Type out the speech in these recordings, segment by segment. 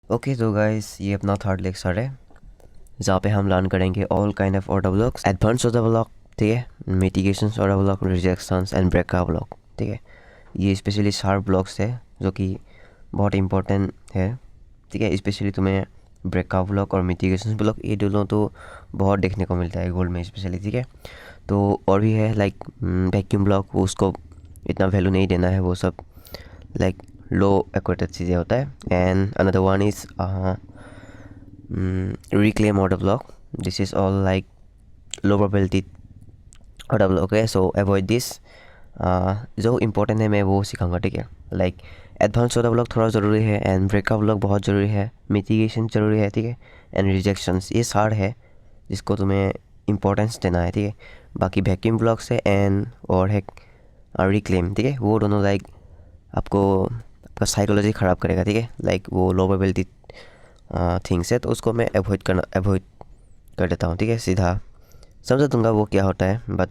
Okay तो guys ये अपना थर्ड लेक्चर है जहाँ पे हम लर्न करेंगे all kind of order blocks, advance order block, ठीक है, mitigations order block, rejections and breakout block, ठीक है। ये स्पेशली शार्प ब्लॉक्स है जो कि बहुत इंपॉर्टेंट है, ठीक है। स्पेशली तुम्हें ब्रेकआउट ब्लॉक और मिटिगेशंस ब्लॉक ये दोनों तो बहुत देखने को मिलता है गोल्ड में स्पेशली, ठीक है। तो और भी है लाइक वैक्यूम ब्लॉक, उसको इतना वैल्यू नहीं देना है, वो सब लाइक लो एक्वेटेड चीज़ें होता है। And another one is reclaim order block. This is all like low probability order block है, so avoid this. जो इम्पोर्टेंट है मैं वो सिखाऊंगा, ठीक है। लाइक एडवांस ऑर्डर ब्लॉक थोड़ा ज़रूरी है, एंड ब्रेकआउट ब्लॉक बहुत ज़रूरी है, मिटिगेशन ज़रूरी है, ठीक है। एंड रिजेक्शंस ये सार है जिसको तुम्हें इम्पोर्टेंस देना है, ठीक है। बाकी वैक्यूम ब्लॉक्स है एंड और है रिक्लेम, ठीक है। वो दोनों लाइक आपको आपका साइकोलॉजी ख़राब करेगा, ठीक है। लाइक वो लो प्रोबेबिलिटी थिंग्स है, तो उसको मैं अवॉइड कर देता हूँ, ठीक है। सीधा समझा दूंगा वो क्या होता है, बट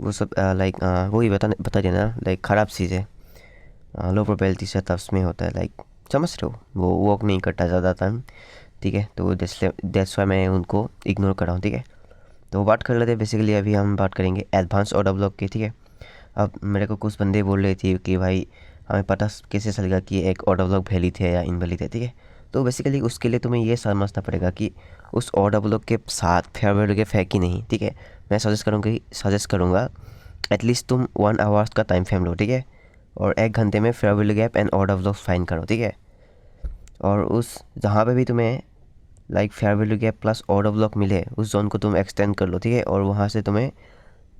वो सब लाइक वही बता देना लाइक ख़राब चीज़ है, लो प्रोबेबिलिटी सेटअप्स में होता है, लाइक समझ रहे हो, वो वर्क नहीं करता ज़्यादा टाइम, ठीक है। तो दैट्स वाई मैं उनको इग्नोर कर रहा हूँ, ठीक है। तो बात कर लेते हैं बेसिकली, अभी हम बात करेंगे एडवांस ऑर्डर ब्लॉक की, ठीक है। अब मेरे को कुछ बंदे बोल रहे थे कि भाई हमें पता कैसे चलेगा कि एक ऑर्डर ब्लॉक वैलिड है या इनवैलिड है, ठीक है। तो बेसिकली उसके लिए तुम्हें ये समझना पड़ेगा कि उस ऑर्डर ब्लॉक के साथ फेयर वैल्यू गैप है कि नहीं, ठीक है। मैं सजेस्ट करूँगा एटलीस्ट तुम 1 आवर्स का टाइम फ्रेम लो, ठीक है। और 1 घंटे में fair value gap and order block find करो, ठीक है। और उस जहाँ पे भी तुम्हें like fair value gap plus order block मिले उस जोन को तुम एक्सटेंड कर लो, ठीक है। और वहाँ से तुम्हें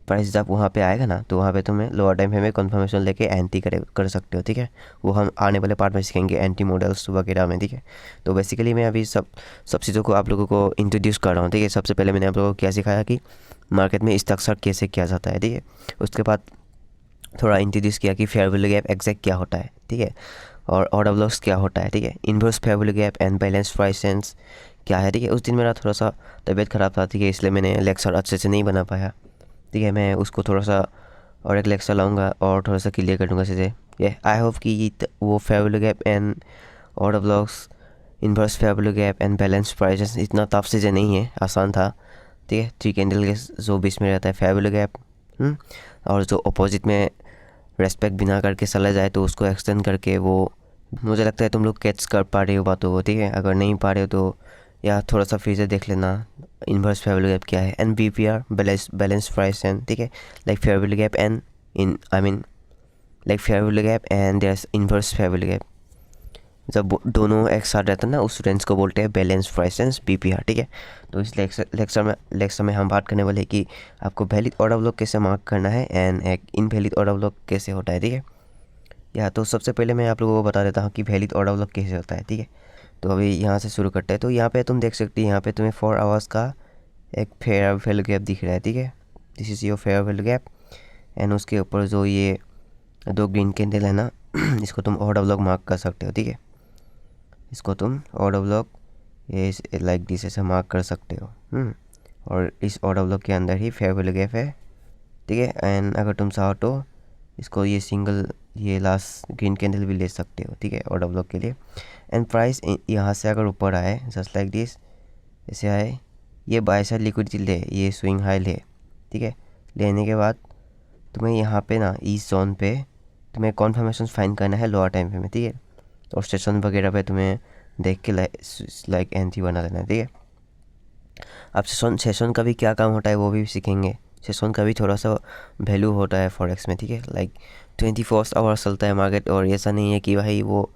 प्राइस जब वहाँ पे आएगा ना, तो वहाँ पे तुम्हें लोअर टाइम फ्रेम में कन्फर्मेशन लेके एंटी कर सकते हो, ठीक है। वो हम आने वाले पार्ट में सीखेंगे एंटी मॉडल्स वगैरह में, ठीक है। तो बेसिकली मैं अभी सब चीज़ों को आप लोगों को इंट्रोड्यूस कर रहा हूँ, ठीक है। सबसे पहले मैंने आप लोगों को क्या सिखाया कि मार्केट में स्ट्रक्चर कैसे किया जाता है, ठीक है। उसके बाद थोड़ा इंट्रोड्यूस किया कि फेयर वैल्यू गैप एग्जैक्ट क्या होता है, ठीक है। और ऑर्डर ब्लॉक्स क्या होता है, ठीक है। Inverse fair value gap and balance price sense क्या है, ठीक है। उस दिन मेरा थोड़ा सा तबीयत ख़राब था, ठीक है, इसलिए मैंने लेक्चर अच्छे से नहीं बना पाया, ठीक है। मैं उसको थोड़ा सा और एक लेक्चर लाऊंगा और थोड़ा सा क्लियर कर दूंगा चीज़ें। ये आई होप कि वो fair value gap and order blocks, inverse fair value gap and balance prices इतना टफ चीज़ें नहीं है, आसान था, ठीक है। 3 कैंडल के जो बीच में रहता है फेयर वैल्यू गैप, और जो अपोजिट में रेस्पेक्ट बिना करके चला जाए तो उसको एक्सटेंड करके, वो मुझे लगता है तुम लोग कैच कर पा रहे हो बातों को, ठीक है। अगर नहीं पा रहे हो तो या थोड़ा सा फिर से देख लेना इन्वर्स फेयर वैल्यू गैप क्या है, and BPR balance price and, ठीक है। Like fair value gap and in I mean like fair value gap and there inverse fair value gap, जब दोनों एक साथ रहता है ना उस रेंज को बोलते हैं बैलेंस प्राइस एंड बीपीआर, ठीक है। तो इस लेक्चर में हम बात करने वाले हैं कि आपको वैलिड ऑर्डर ब्लॉक कैसे मार्क करना है एंड एक इनवैलिड ऑर्डर ब्लॉक कैसे होता है, ठीक है। या तो सबसे पहले मैं आप लोगों को बता देता हूँ कि वैलिड ऑर्डर ब्लॉक कैसे होता है, ठीक है। तो अभी यहाँ से शुरू करते हैं। तो यहाँ पे तुम देख सकते हो, यहाँ पे तुम्हें 4 आवर्स का एक फेयर वैल्यू गैप दिख रहा है, ठीक है। This is your fair value gap, and उसके ऊपर जो ये 2 ग्रीन कैंडल है ना इसको तुम ऑर्डर ब्लॉक मार्क कर सकते हो, ठीक है। इसको तुम ऑर्डर ब्लॉक ये लाइक दिस ऐसे मार्क कर सकते हो, और इस ऑर्डर ब्लॉक के अंदर ही फेयर वैल्यू गैप है, ठीक है। एंड अगर तुम चाहो तो इसको ये सिंगल ये लास्ट ग्रीन कैंडल भी ले सकते हो, ठीक है, ऑर्डर ब्लॉक के लिए। एंड प्राइस यहाँ से अगर ऊपर आए जस्ट लाइक दिस ऐसे आए, ये बाय साइड लिक्विडिटी ले, ये स्विंग हाई ले, ठीक है। लेने के बाद तुम्हें यहाँ पे ना इस जोन पे तुम्हें कॉन्फर्मेशन फाइंड करना है लोअर टाइम पे में, ठीक है। और स्टेशन वगैरह पे तुम्हें देख के लाइक एंट्री बना लेना है, ठीक है। अब सेशन का भी क्या काम होता है वो भी सीखेंगे। सेशन का भी थोड़ा सा वैल्यू होता है फॉरेक्स में, ठीक है। लाइक 24 आवर चलता है मार्केट, और ऐसा नहीं है कि भाई वो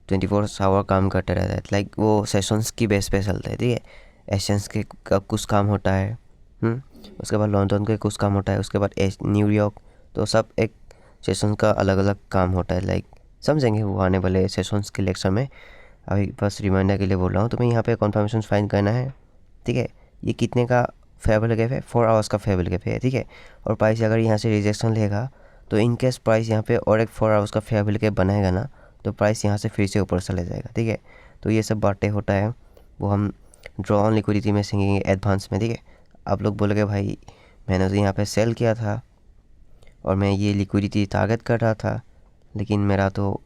24 आवर काम करते रहता है, लाइक वो सेशंस की बेस पे चलता है, ठीक है। एशियंस के का कुछ काम होता है, उसके बाद लंदन के कुछ काम होता है, उसके बाद न्यूयॉर्क, तो सब एक सेशंस का अलग अलग काम होता है, लाइक समझेंगे वो आने वाले सेशंस के लेक्चर में। अभी बस रिमाइंडर के लिए बोल रहा हूँ, तुम्हें यहाँ पे कन्फर्मेशन फाइंड करना है, ठीक है। ये कितने का फेयर वैल्यू गैप है, 4 आवर्स का फेयर वैल्यू गैप है, ठीक है। और प्राइस अगर यहाँ से रिजेक्शन लेगा तो इन केस प्राइस यहाँ पे और एक 4 आवर्स का फेयर वैल्यू गैप बनाएगा ना, तो प्राइस यहाँ से फिर से ऊपर चले जाएगा, ठीक है। तो ये सब बातें होता है, वो हम ड्रॉ ऑन लिक्विडिटी में सीखेंगे एडवांस में, ठीक है। आप लोग बोलोगे भाई मैंने तो यहाँ पे सेल किया था और मैं ये लिक्विडिटी टारगेट कर रहा था, लेकिन मेरा तो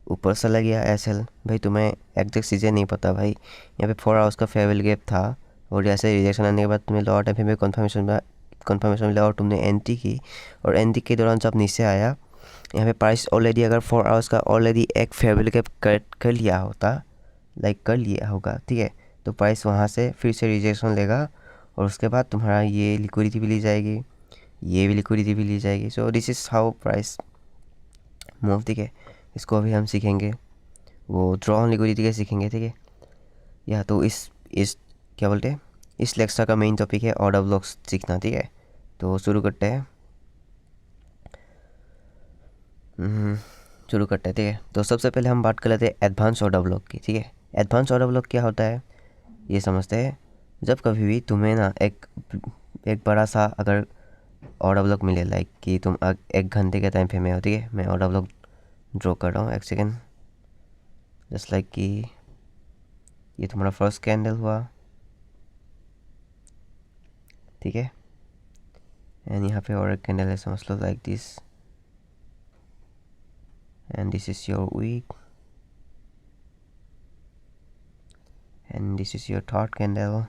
ऊपर चला गया SL। भाई तुम्हें एग्जैक्ट चीज़ें नहीं पता भाई, यहाँ पे 4 आवर्स का फेयरवेल गैप था, और जैसे रिजेक्शन आने के बाद तुम्हें लोअर टाइम में कन्फर्मेशन मिला और तुमने एंट्री की, और एंट्री के दौरान जब नीचे आया यहाँ पे प्राइस ऑलरेडी अगर 4 आवर्स का ऑलरेडी एक फेयरवेल गैप कर लिया होता, लाइक कर लिया होगा, ठीक है, तो प्राइस वहाँ से फिर से रिजेक्शन लेगा, और उसके बाद तुम्हारा ये लिक्विडिटी भी ली जाएगी, ये भी लिक्विडिटी भी ली जाएगी। So this is how price move, ठीक है। इसको अभी हम सीखेंगे, वो ड्रॉ ऑन लिक्विडिटी के सीखेंगे, ठीक है। या तो इस क्या बोलते हैं, इस लेक्चर का मेन टॉपिक है ऑर्डर ब्लॉक्स सीखना, ठीक है। तो शुरू करते हैं, ठीक है। तो सबसे पहले हम बात कर लेते हैं एडवांस ऑर्डर ब्लॉक की, ठीक है। एडवांस ऑर्डर ब्लॉक क्या होता है ये समझते हैं। जब कभी भी तुम्हें ना एक बड़ा सा अगर ऑर्डर ब्लॉक मिले, लाइक कि तुम 1 घंटे के टाइम पे में हो, ठीक है, मैं ऑर्डर ब्लॉक ड्रॉ कर रहा हूँ, 1 सेकेंड। जस्ट लाइक कि ये तुम्हारा फर्स्ट कैंडल हुआ, ठीक है, एंड यहाँ पे और एक कैंडल है, समझ लो like this, and this is your wick, and this is your third candle,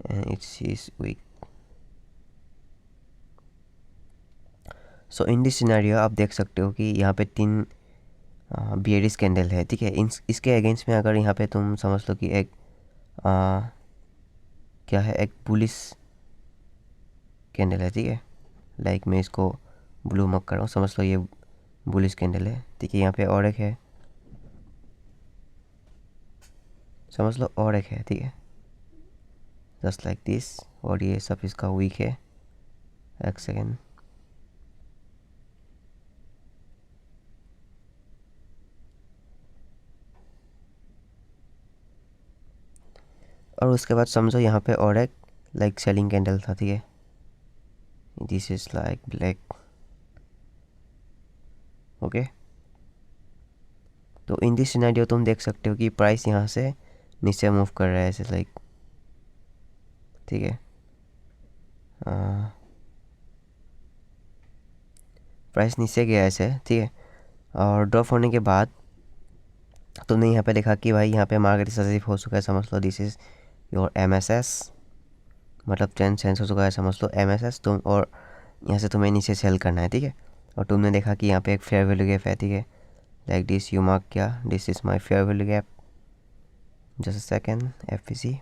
and it's is wick. So in this scenario आप देख सकते हो कि यहाँ पे 3 बियरिश कैंडल है, ठीक है। इसके अगेंस्ट में अगर यहाँ पे तुम समझ लो कि एक क्या है, एक बुलिश कैंडल है, ठीक है, लाइक मैं इसको ब्लू मक कर रहा हूँ, समझ लो ये बुलिश कैंडल है, ठीक है। यहाँ पे और एक है, समझ लो और एक है, ठीक है, जस्ट लाइक दिस, और ये सब इसका वीक है, 1 सेकेंड। और उसके बाद समझो यहाँ पे और एक लाइक सेलिंग कैंडल था, ठीक है, this is like black, okay. तो इन दिस सिनेरियो तुम देख सकते हो कि प्राइस यहाँ से नीचे मूव कर रहा है ऐसे, लाइक, ठीक है। प्राइस नीचे गया ऐसे, ठीक है, और ड्रॉप होने के बाद तुमने यहाँ पे देखा कि भाई यहाँ पे मार्केट रिसेसिव हो चुका है, समझ लो दिस इज़ योर MSS, मतलब 10 सेंस हो चुका है, समझ लो MSS तुम, और यहाँ से तुम्हें नीचे सेल करना है, ठीक है। और तुमने देखा कि यहाँ पे एक फेयर वैल्यू गैप है, ठीक है, लाइक दिस, यू मार्क क्या, this is my fair value gap, just a second, FVC।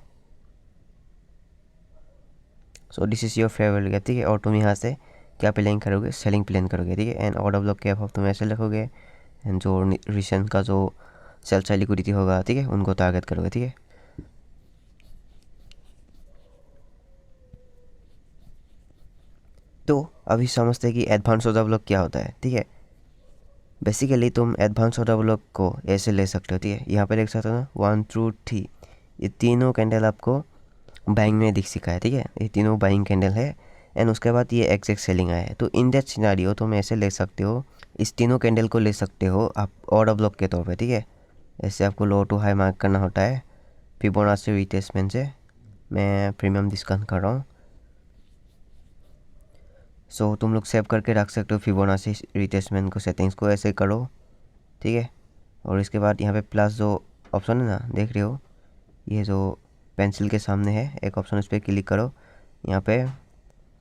So this is your fair value gap, ठीक है। और तुम यहाँ से क्या प्लान करोगे, सेलिंग प्लान करोगे, ठीक है। And order block gap of तुम ऐसे रखोगे, एंड जो रिसेंट का जो सेल साइड लिक्विडिटी होगा, ठीक है, उनको टारगेट करोगे, ठीक है। तो अभी समझते हैं कि एडवांस ऑर्डर ब्लॉक क्या होता है, ठीक है। बेसिकली तुम एडवांस ऑर्डर ब्लॉक को ऐसे ले सकते हो, ठीक है। यहाँ पे देख सकते हो ना, 1 2 3, ये तीनों कैंडल आपको बाइंग में दिख सिखा है, ठीक है, ये तीनों बाइंग कैंडल है, एंड उसके बाद ये एग्जैक्ट सेलिंग आया है। तो इन दैट सिनेरियो तुम ऐसे ले सकते हो, इस तीनों कैंडल को ले सकते हो आप ऑर्डर ब्लॉक के तौर पे, ठीक है। ऐसे आपको लो टू हाई मार्क करना होता है फिबोनाची रिट्रेसमेंट से। मैं प्रीमियम डिस्काउंट कर रहा हूँ, सो तुम लोग सेव करके रख सकते हो फिबोनाची रिट्रेसमेंट को, सेटिंग्स को ऐसे करो, ठीक है। और इसके बाद यहाँ पे प्लस जो ऑप्शन है ना, देख रहे हो, ये जो पेंसिल के सामने है एक ऑप्शन, उस पर क्लिक करो, यहाँ पे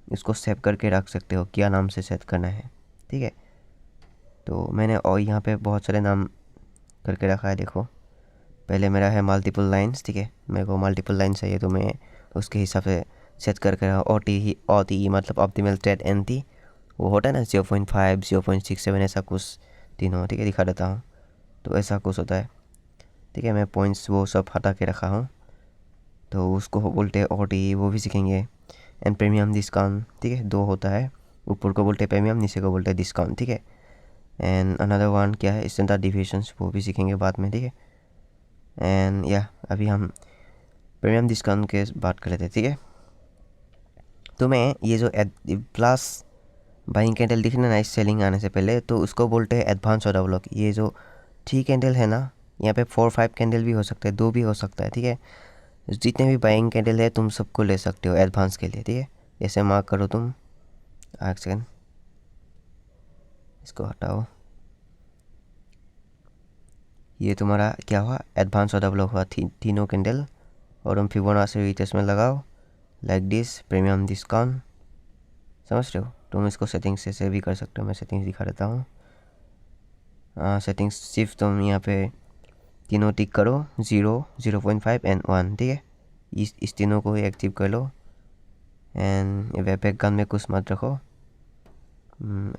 इसको सेव करके रख सकते हो, क्या नाम से सेट करना है, ठीक है। तो मैंने और यहाँ पे बहुत सारे नाम करके रखा है, देखो, पहले मेरा है मल्टीपल लाइंस, ठीक है, मेरे को मल्टीपल लाइन चाहिए, तो मैं उसके हिसाब से सेट करके रखा। OTE मतलब ऑप्टिमल ट्रेड NT, वो होता है ना 0.5 0.67 ऐसा कुछ तीनों, ठीक है, दिखा देता हूँ। तो ऐसा कुछ होता है, ठीक है, मैं पॉइंट्स वो सब हटा के रखा हूँ, तो उसको बोलते हैं OTE, वो भी सीखेंगे। एंड प्रीमियम डिस्काउंट, ठीक है, 2 होता है, ऊपर को बोलते हैं प्रीमियम, नीचे को बोलते हैं डिस्काउंट, ठीक है। एंड अनदर वन क्या है, स्टैंडर्ड डिविएशंस, वो भी सीखेंगे बाद में, ठीक है। एंड या अभी हम प्रीमियम डिस्काउंट के बात कर लेते हैं, ठीक है। तो मैं ये जो प्लस बाइंग कैंडल दिख रहा है ना इस सेलिंग आने से पहले, तो उसको बोलते हैं एडवांस ऑर्डर ब्लॉक। ये जो 3 कैंडल है ना, यहाँ पे 4 5 कैंडल भी हो सकता है, 2 भी हो सकता है, ठीक है। जितने भी बाइंग कैंडल है तुम सबको ले सकते हो एडवांस के लिए, ठीक है। ऐसे मार्क करो तुम, 1 सेकेंड, इसको हटाओ। ये तुम्हारा क्या हुआ, एडवांस ऑर्डर ब्लॉक हुआ, तीनों कैंडल। और तुम फिबोनाची रिट्रेसमेंट लगाओ लाइक दिस, प्रीमियम डिस्काउंट। समझ रहे हो? तुम इसको सेटिंग्स से भी कर सकते हो, मैं सेटिंग्स दिखा देता हूँ। सेटिंग्स सिर्फ तुम यहाँ पे तीनों टिक करो, 0, 0.5 एंड 1, ठीक है। इस तीनों को ही एक्टिव कर लो। एंड बैकग्राउंड में कुछ मत रखो,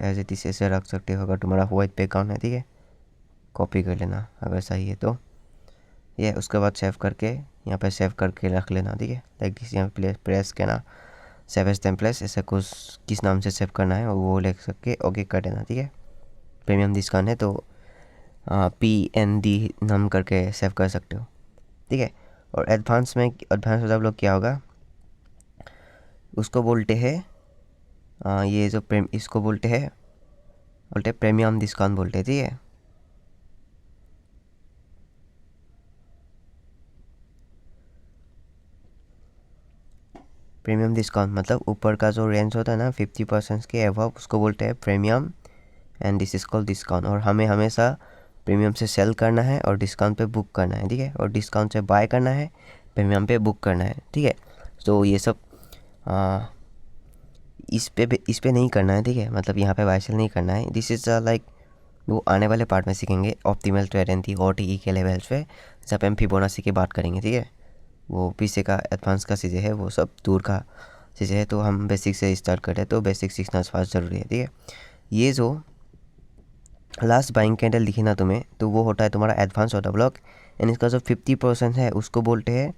एज इट इज ऐसे रख सकते हो अगर तुम्हारा वाइट बैकग्राउंड है, ठीक है। कॉपी कर लेना अगर सही है तो। ये उसके बाद सेव करके यहाँ पे सेव करके रख लेना, ठीक है। लाइक दिस, यहाँ पे प्रेस करना सेव एज टेम्पलेट्स, ऐसा कुछ किस नाम से सेव करना है और वो लिख सके ओके कर देना, ठीक है। प्रीमियम डिस्काउंट है तो PND नाम करके सेव कर सकते हो, ठीक है। और एडवांस मतलब लोग क्या होगा, उसको बोलते हैं ये जो इसको बोलते प्रीमियम डिस्काउंट बोलते हैं, ठीक है। प्रीमियम डिस्काउंट मतलब ऊपर का जो रेंज होता है ना 50% के अबव, उसको बोलते हैं premium and this is called discount. और हमें हमेशा प्रीमियम से सेल करना है और डिस्काउंट पे बुक करना है, ठीक है। और डिस्काउंट से बाय करना है, प्रीमियम पे बुक करना है, ठीक है। तो ये सब इस पे नहीं करना है, ठीक है। मतलब यहाँ पे बाय सेल नहीं करना है। दिस इज़ लाइक वो आने वाले पार्ट में सीखेंगे ऑप्टिमल ट्रेड एंड OTE के लेवल्स पे, जब हम फिबोनाची की बात करेंगे, ठीक है। वो पीछे का एडवांस का चीज़ें है, वो सब दूर का चीज़ें है। तो हम बेसिक से स्टार्ट करें तो बेसिक सीखना फास्ट ज़रूरी है, ठीक है। ये जो लास्ट बाइंग कैंडल दिखी ना तुम्हें, तो वो होता है तुम्हारा एडवांस ऑर्डर ब्लॉक। एंड इसका जो 50% है उसको बोलते हैं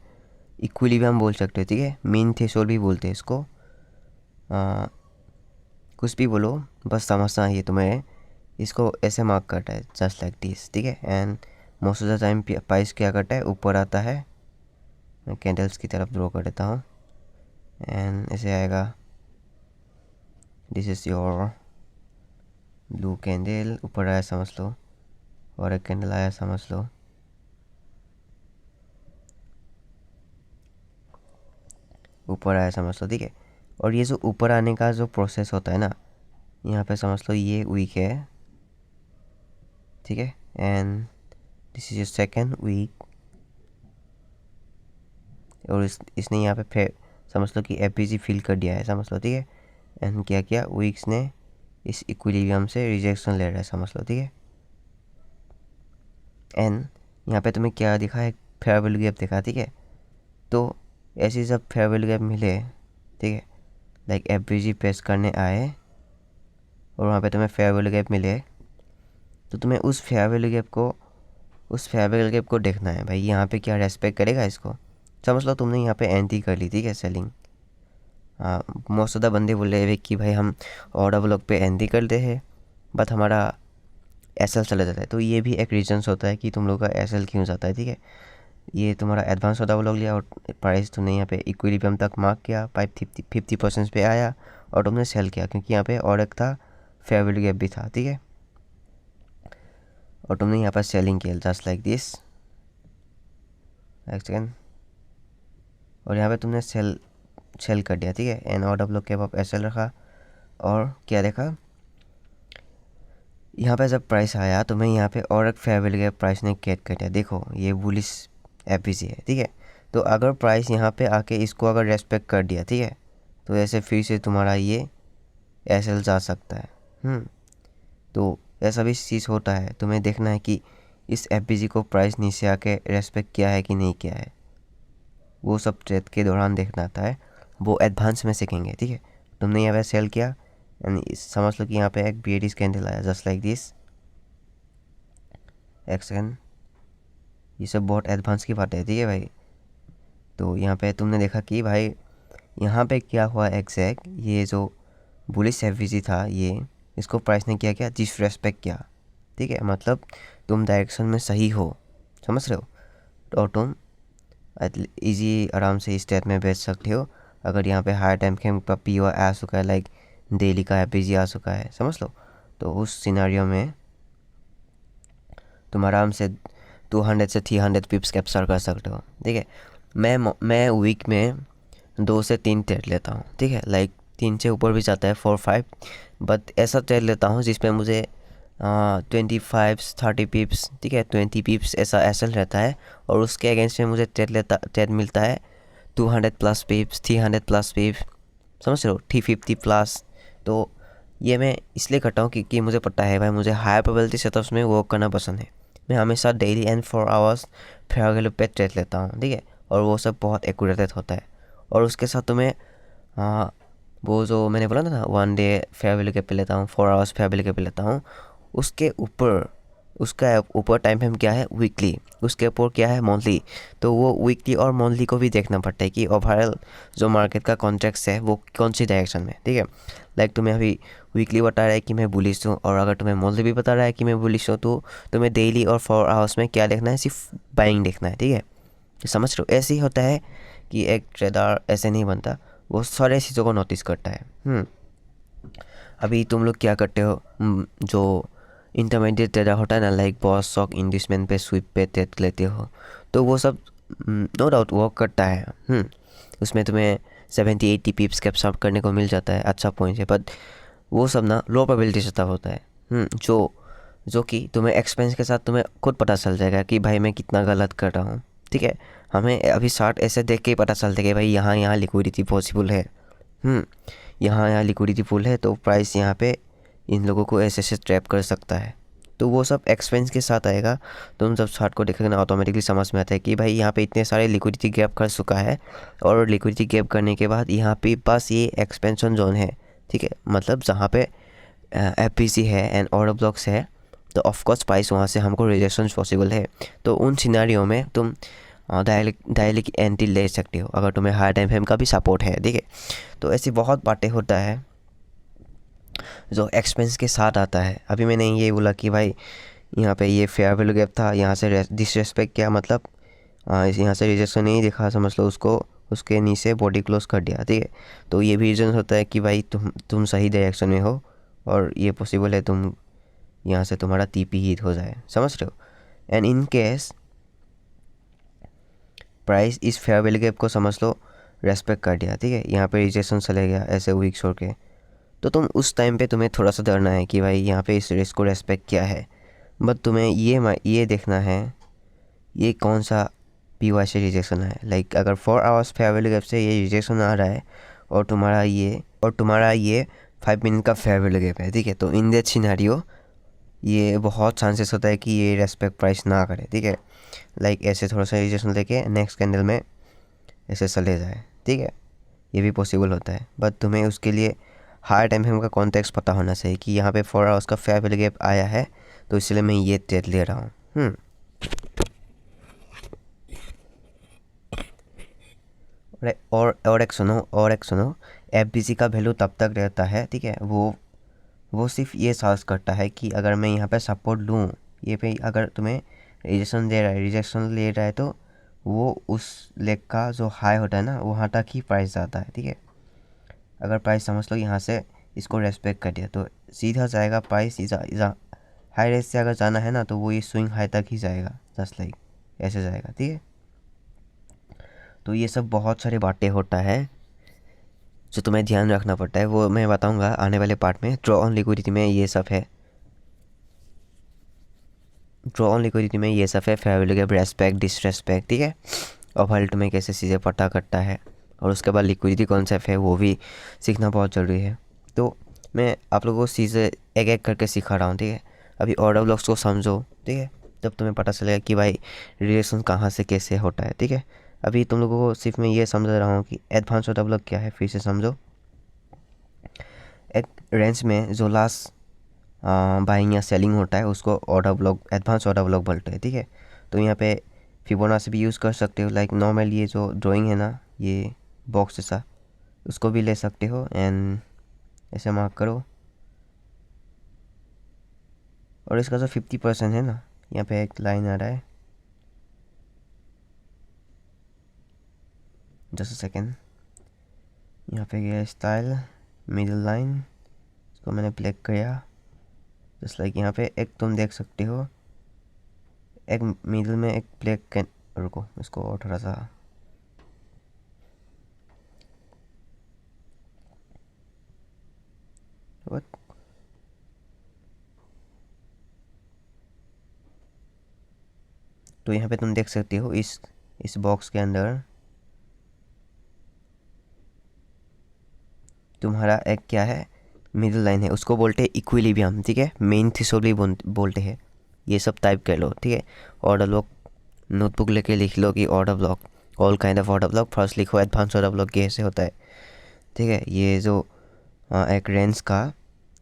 इक्विलिब्रियम बोल सकते हो, ठीक है। मीन थ्रेशोल्ड भी बोलते हैं इसको, कुछ भी बोलो, बस समझना है तुम्हें। इसको ऐसे मार्क करता है जस्ट लाइक दिस, ठीक है। And most of the time price क्या करता है, ऊपर आता है। मैं कैंडल्स की तरफ ड्रॉ कर देता हूँ एंड ऐसे आएगा, this is your blue candle, ऊपर आया समझ लो, और एक कैंडल आया समझ लो, ऊपर आया समझ लो, ठीक है। और ये जो ऊपर आने का जो प्रोसेस होता है ना, यहाँ पे समझ लो ये वीक है, ठीक है। And this is your second week. और इसने यहाँ पे फिर समझ लो कि FBG फिल कर दिया है, समझ लो, ठीक है। एंड क्या किया, वीक्स ने इस इक्विलिब्रियम से रिजेक्शन ले रहा है, समझ लो, ठीक है। एंड यहाँ पे तुम्हें क्या दिखा है, फेयर वैल्यू गैप दिखा, ठीक है। तो ऐसे जब फेयर वैल्यू गैप मिले, ठीक है, लाइक FBG पेश करने आए और वहाँ पे तुम्हें फेयर वैल्यू गैप मिले, तो तुम्हें उस फेयर वैल्यू गैप को देखना है भाई, यहाँ पे क्या रेस्पेक्ट करेगा इसको। समझ लो तुमने यहाँ पे एंट्री कर ली, ठीक है, सेलिंग। मोस्ट ऑफ द बंदे बोल रहे हैं कि भाई हम ऑर्डर ब्लॉक पे एंट्री करते हैं बट हमारा SL चला जाता है। तो ये भी एक रीजन्स होता है कि तुम लोग का SL क्यों जाता है, ठीक है। ये तुम्हारा एडवांस ऑर्डर ब्लॉक लिया और प्राइस तुमने यहाँ पे इक्विलिब्रियम तक मार्क किया, 50% पे आया और तुमने सेल किया, क्योंकि यहाँ पे और एक था फेयर वैल्यू गैप भी था, ठीक है। और तुमने यहाँ पर सेलिंग किया जस्ट लाइक दिस, एक सेकेंड, और यहाँ पे तुमने सेल कर दिया, ठीक है। एंड ऑर्डर ब्लॉक के अब SL रखा और क्या देखा, यहाँ पे जब प्राइस आया तो मैं यहाँ पे और एक फेयर वैल्यू गैप प्राइस ने कैट कर दिया। देखो ये बुलिश FBG है, ठीक है। तो अगर प्राइस यहाँ पे आके इसको अगर रेस्पेक्ट कर दिया, ठीक है, तो ऐसे फिर से तुम्हारा ये SL जा सकता है। तो ऐसा भी चीज़ होता है, तुम्हें देखना है कि इस FBG को प्राइस नीचे आके रेस्पेक्ट किया है कि नहीं किया है, वो सब ट्रेड के दौरान देखना आता है, वो एडवांस में सीखेंगे, ठीक है। तुमने यहाँ पे सेल किया एंड समझ लो कि यहाँ पे एक BAD कैंडल आया जस्ट लाइक दिस, एक सेकेंड, ये सब बहुत एडवांस की बात है, ठीक है भाई। तो यहाँ पे तुमने देखा कि भाई यहाँ पे क्या हुआ एग्जैक्ट, ये जो बुलिश FBG था, ये इसको प्राइस ने क्या डिसरेस्पेक्ट किया, ठीक है। मतलब तुम डायरेक्शन में सही हो, समझ रहे हो, और तुम इजी आराम से इस ट्रेड में बेच सकते हो। अगर यहाँ पे हाई टाइम फ्रेम का PO आ चुका है, लाइक डेली का FBG आ चुका है, समझ लो, तो उस सिनेरियो में तुम आराम से 200 से 300 पिप्स कैप्चर कर सकते हो, ठीक है। मैं वीक में 2 से 3 ट्रेड लेता हूँ, ठीक है। लाइक 3 से ऊपर भी जाता है 4-5, बट ऐसा ट्रेड लेता हूँ जिसमें मुझे 25 30 पिप्स, ठीक है, 20 पिप्स ऐसा एसएल रहता है। और उसके अगेंस्ट में मुझे ट्रेड मिलता है 200 प्लस पिप्स, 300 प्लस पिप्स, समझ रहे हो, 350 प्लस। तो ये मैं इसलिए करता हूँ क्योंकि मुझे पता है भाई मुझे हायर प्रोबेबिलिटी सेटअप्स में वर्क करना पसंद है। मैं हमेशा daily and 4 hours fair value पे ट्रेड लेता हूँ, ठीक है, और वो सब बहुत एक्यूरेट होता है। और उसके साथ तो मैं वो जो मैंने बोला ना 1 डे फेयर वैल्यू पे लेता हूँ, 4 आवर्स फेयर वैल्यू पे लेता हूँ, उसके ऊपर उसका ऊपर टाइम फ्रेम क्या है वीकली, उसके ऊपर क्या है मंथली। तो वो वीकली और मंथली को भी देखना पड़ता है कि ओवरऑल जो मार्केट का कॉन्ट्रैक्ट्स है वो कौन सी डायरेक्शन में, ठीक है। लाइक तुम्हें अभी वीकली बता रहा है कि मैं बुलिश हूँ, और अगर तुम्हें मंथली भी बता रहा है कि मैं बुलिश हूँ, तो तुम्हें डेली और 4 आवर्स में क्या देखना है, सिर्फ बाइंग देखना है, ठीक है। तो समझ रहे हो, ऐसे ही होता है कि एक ट्रेडर ऐसे नहीं बनता, वो सारे चीज़ों को नोटिस करता है। अभी तुम लोग क्या करते हो, जो इंटरमीडिएट ट्रेडर होता है ना, लाइक बॉस स्टॉक इंडिसमेंट पे स्विप पे ट्रेड लेते हो, तो वो सब नो डाउट वर्क करता है। उसमें तुम्हें 70-80 पिप्स कैप्चर करने को मिल जाता है, अच्छा पॉइंट है। बट वो सब ना लो प्रोबेबिलिटी सेटअप होता है, जो कि तुम्हें एक्सपेंस के साथ तुम्हें खुद पता चल जाएगा कि भाई मैं कितना गलत कर रहा हूँ, ठीक है। हमें अभी चार्ट ऐसे देख के ही पता चलता है कि भाई यहाँ यहाँ लिक्विडिटी पॉसिबल है, यहाँ यहाँ लिक्विडिटी फुल है, तो प्राइस यहाँ पे इन लोगों को ऐसे ऐसे ट्रैप कर सकता है। तो वो सब एक्सपेंस के साथ आएगा। तुम जब चार्ट को देखोगे ना, ऑटोमेटिकली समझ में आता है कि भाई यहाँ पे इतने सारे लिक्विडिटी गैप कर चुका है, और लिक्विडिटी गैप करने के बाद यहाँ पे बस ये एक्सपेंशन जोन है, ठीक है, मतलब जहाँ पे एफ है एंड ऑर्डर ब्लॉक्स है, तो ऑफकोर्स प्राइस वहाँ से हमको रिजेक्शन पॉसिबल है। तो उन सिनारियों में तुम डायरेक्ट एंट्री ले सकते हो अगर तुम्हें हायर टाइम फ्रेम का भी सपोर्ट है, ठीक है। तो ऐसी बहुत बातें होता है जो एक्सपेंस के साथ आता है। अभी मैंने ये बोला कि भाई यहाँ पे ये फेयर वैल्यू गैप था, यहाँ से डिसरेस्पेक्ट किया, मतलब यहाँ से रिजेक्शन नहीं दिखा, समझ लो उसको, उसके नीचे बॉडी क्लोज कर दिया, ठीक है। तो ये भी रीज़न होता है कि भाई तुम सही डायरेक्शन में हो, और ये पॉसिबल है तुम यहाँ से तुम्हारा टीपी हिट हो जाए, समझ रहे हो। एंड इन केस प्राइस इस फेयर वैल्यू गैप को समझ लो रेस्पेक्ट कर दिया, ठीक है, यहाँ पे रिजेक्शन चले गया ऐसे वीक छोड़ के, तो तुम उस टाइम पे तुम्हें थोड़ा सा डरना है कि भाई यहाँ पे इस रिस्क को रेस्पेक्ट किया है। बट तुम्हें ये देखना है ये कौन सा पी से रिजेक्शन है। लाइक अगर 4 आवर्स फेयर वैल्यू गैप से ये रिजेक्शन आ रहा है, और तुम्हारा ये 5 मिनट का फेयर वैल्यू गैप है, ठीक है, तो इन दैट सिनेरियो ये बहुत चांसेस होता है कि ये रेस्पेक्ट प्राइस ना करे, ठीक है। लाइक ऐसे थोड़ा सा रिजेक्शन लेके नेक्स्ट कैंडल में ऐसे चले जाए, ठीक है, ये भी पॉसिबल होता है। बट तुम्हें उसके लिए हायर टाइम फ्रेम का कॉन्टेक्स्ट पता होना चाहिए कि यहाँ पे 4 आवर्स का फेयर वैल्यू गैप आया है, तो इसलिए मैं ये ट्रेड ले रहा हूँ। और एक सुनो, एफ का वैल्यू तब तक रहता है, ठीक है, वो सिर्फ ये सार्स करता है कि अगर मैं यहाँ पे सपोर्ट लूँ, ये पे अगर तुम्हें रिजेक्शन ले रहा है, तो वो उस लेग का जो हाई होता है ना, वहाँ तक ही प्राइस जाता है, ठीक है। अगर प्राइस समझ लो यहाँ से इसको रेस्पेक्ट कर दिया, तो सीधा जाएगा प्राइस, हाई रेट से अगर जाना है ना, तो वो ये स्विंग हाई तक ही जाएगा, जस्ट लाइक ऐसे जाएगा, ठीक है। तो ये सब बहुत सारी बातें होता है जो तुम्हें ध्यान रखना पड़ता है, वो मैं बताऊंगा आने वाले पार्ट में। ड्रॉ ऑन लिक्विडिटी में ये सब है, fair value gap, respect, disrespect, ठीक है, और हल्ट में कैसे चीज़ें पता करता है, और उसके बाद लिक्विडिटी कॉन्सेप्ट है वो भी सीखना बहुत ज़रूरी है। तो मैं आप लोगों को चीज़ें एक एक करके सिखा रहा हूँ, ठीक है। अभी ऑर्डर ब्लॉक्स को समझो, ठीक है, तब तुम्हें पता चलेगा कि भाई रिलेशन कहाँ से कैसे होता है, ठीक है। अभी तुम लोगों को सिर्फ मैं ये समझ रहा हूँ कि एडवांस ऑर्डर ब्लॉक क्या है, फिर से समझो। एक रेंज में जो लास्ट बाइंग या सेलिंग होता है उसको order block, advance order block बोलते हैं, ठीक है। तो यहाँ पे फिबोनाची भी यूज़ कर सकते हो, लाइक नॉर्मल ये जो ड्राइंग है ना, ये बॉक्स जैसा, उसको भी ले सकते हो एंड ऐसे मार्क करो, और इसका जो 50% है ना, यहाँ पे एक लाइन आ रहा है, जस्ट अ सेकेंड, यहाँ पे गया स्टाइल मिडिल लाइन, इसको मैंने ब्लैक किया, जस्ट लाइक यहाँ पे एक तुम देख सकते हो, एक मिडिल में एक ब्लैक कैन, रुको इसको और थोड़ा सा, What? तो यहाँ पे तुम देख सकते हो इस बॉक्स के अंदर तुम्हारा एक क्या है, मिडिल लाइन है, उसको बोलते हैं इक्विलिब्रियम, ठीक है। मेन थ्रेशोल्ड भी बोलते हैं। ये सब टाइप कर लो, ठीक है। ऑर्डर ब्लॉक नोटबुक लेके लिख लो कि order block, all kind of order block. First लिखो एडवांस ऑर्डर ब्लॉक कैसे होता है, ठीक है। ये जो एक रेंज का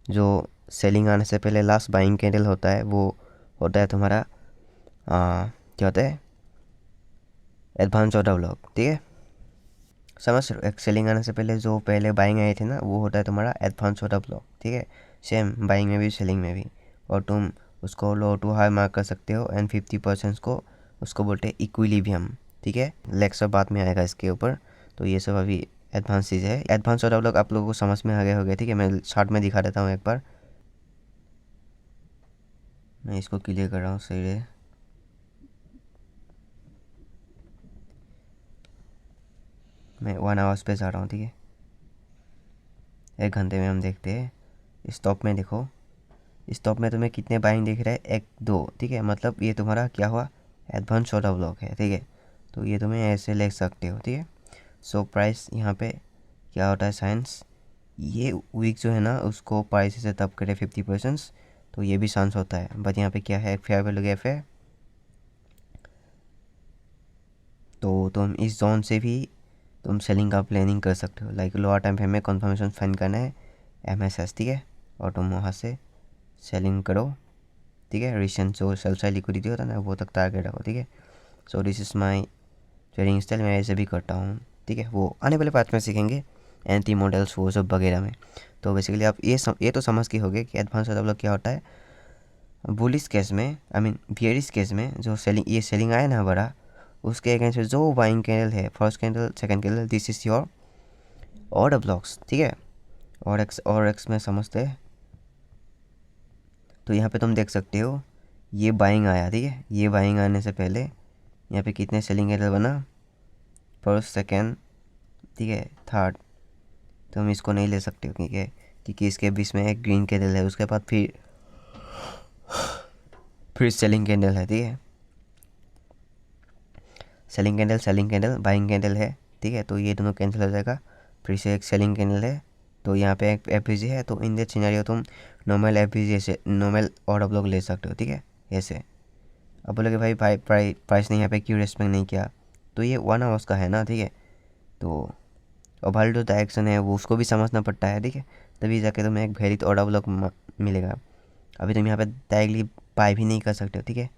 जो सेलिंग आने से पहले लास्ट बाइंग कैंडल होता है, वो होता है तुम्हारा क्या होता है, एडवांस ऑर्डर ब्लॉक, ठीक है। समझ रहे हो, एक सेलिंग आने से पहले जो पहले बाइंग आए थे ना, वो होता है तुम्हारा एडवांस ऑर्डर ब्लॉक, ठीक है। सेम बाइंग में भी सेलिंग में भी। और तुम उसको लो टू हाई मार्क कर सकते हो, एंड 50% को उसको बोलते हैं इक्विलिब्रियम, ठीक है। लेक्चर बाद में आएगा इसके ऊपर। तो ये सब अभी एडवांस चीज़ है। एडवांस ऑर्डर ब्लॉक आप लोगों को समझ में आ गए हो गए, ठीक है। मैं शार्ट में दिखा देता हूँ एक बार। मैं इसको क्लियर कर रहा हूँ, सही है। मैं 1 आवर्स पे जा रहा हूँ, ठीक है। 1 घंटे में हम देखते हैं। स्टॉप में देखो, स्टॉप में तुम्हें कितने बाइंग दिख रहे हैं, 1 2, ठीक है। मतलब ये तुम्हारा क्या हुआ, एडवांस ऑर्डर ब्लॉक है, ठीक है। तो ये तुम्हें ऐसे ले सकते हो, ठीक है। सो प्राइस यहाँ पे क्या होता है साइंस, ये वीक जो है ना उसको प्राइस से तब करे 50%, तो ये भी चांस होता है। बट यहाँ पे क्या है, फेयर वैल्यू गैप है। तो तुम इस जोन से भी तुम सेलिंग का प्लानिंग कर सकते हो। लाइक लोअर टाइम फ्रेम में कन्फर्मेशन फाइंड करना है MSS, ठीक है। और तुम वहाँ से सेलिंग करो, ठीक है। रिसेंट जो सेल साइड लिक्विडिटी होता है ना, वो तक टारगेट रखो, ठीक है। So this is my trading style, मैं ऐसे भी करता हूँ, ठीक है। वो आने वाले पार्ट में सीखेंगे, एंटी मॉडल्स वो सब वगैरह में। तो बेसिकली आप ये तो समझ के होगे कि एडवांस ऑर्डर ब्लॉक क्या होता है। बुलिश केस में, आई मीन बियरिश केस में, जो सेलिंग आया ना बड़ा, उसके अगेंस्ट जो बाइंग कैंडल है, first candle second candle, this is your order blocks, ठीक है। और एक्स में समझते हैं। तो यहाँ पे तुम देख सकते हो ये बाइंग आया, ठीक है। ये बाइंग आने से पहले यहाँ पे कितने सेलिंग कैंडल बना, फर्स्ट सेकेंड, ठीक है, थर्ड। तो हम इसको नहीं ले सकते हो, ठीक है, क्योंकि इसके बीच में एक ग्रीन कैंडल है, उसके बाद फिर सेलिंग कैंडल है, ठीक है। सेलिंग कैंडल बाइंग कैंडल है, ठीक है। तो ये दोनों कैंसिल हो जाएगा, फिर से एक सेलिंग कैंडल है। तो यहाँ पे एक FVG है, तो इन दैट सिनेरियो तुम नॉर्मल FVG से नॉर्मल ऑर्डर ब्लॉक ले सकते हो, ठीक है, ऐसे। अब बोलोगे भाई प्राइस ने यहाँ पे क्यों रेस्पेक्ट नहीं किया, तो ये 1 आवर्स का है ना, ठीक है। तो ओवरऑल जो डायरेक्शन है वो उसको भी समझना पड़ता है, ठीक है। तभी जाके तुम्हें एक वैलिड ऑर्डर ब्लॉक मिलेगा। अभी तुम यहाँ पे डायरेक्टली बाय भी नहीं कर सकते हो, ठीक है।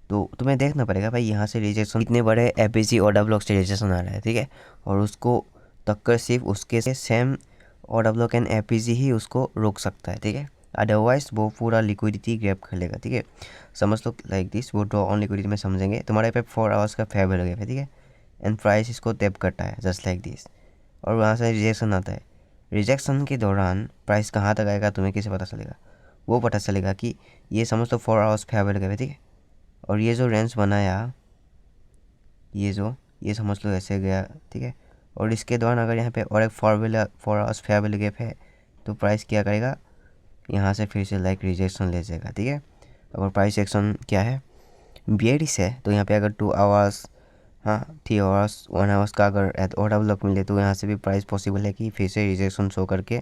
तो तुम्हें देखना पड़ेगा भाई यहाँ से रिजेक्शन कितने बड़े FVG ऑर्डर ब्लॉक से रिजेक्शन आ रहा है, ठीक है। और उसको टक्कर सिर्फ उसके से same order block and FVG ही उसको रोक सकता है, ठीक है। अदरवाइज वो पूरा लिक्विडिटी ग्रैब कर लेगा, ठीक है। समझ लो लाइक दिस, वो ड्रॉ ऑन लिक्विडिटी में समझेंगे। तुम्हारे पे 4 आवर्स का फेयर वैल्यू है, ठीक है, एंड प्राइस इसको टैप करता है जस्ट लाइक दिस, और वहाँ से रिजेक्शन आता है। रिजेक्शन के दौरान प्राइस कहाँ तक आएगा तुम्हें कैसे पता चलेगा, वो पता चलेगा कि ये समझ लो 4 आवर्स फेयर वैल्यू है, ठीक है। और ये जो रेंज बनाया, ये समझ लो ऐसे गया, ठीक है। और इसके दौरान अगर यहाँ पे और एक 4 आवर्स फेयर वैल्यू गैप है, तो प्राइस क्या करेगा, यहाँ से फिर से लाइक रिजेक्शन ले जाएगा, ठीक है। अगर प्राइस एक्शन क्या है, बियरिश है, तो यहाँ पे अगर 2 आवर्स, हाँ 3 आवर्स 1 आवर्स का अगर ऑर्डर ब्लॉक मिले, तो यहाँ से भी प्राइस पॉसिबल है कि फिर से रिजेक्शन शो करके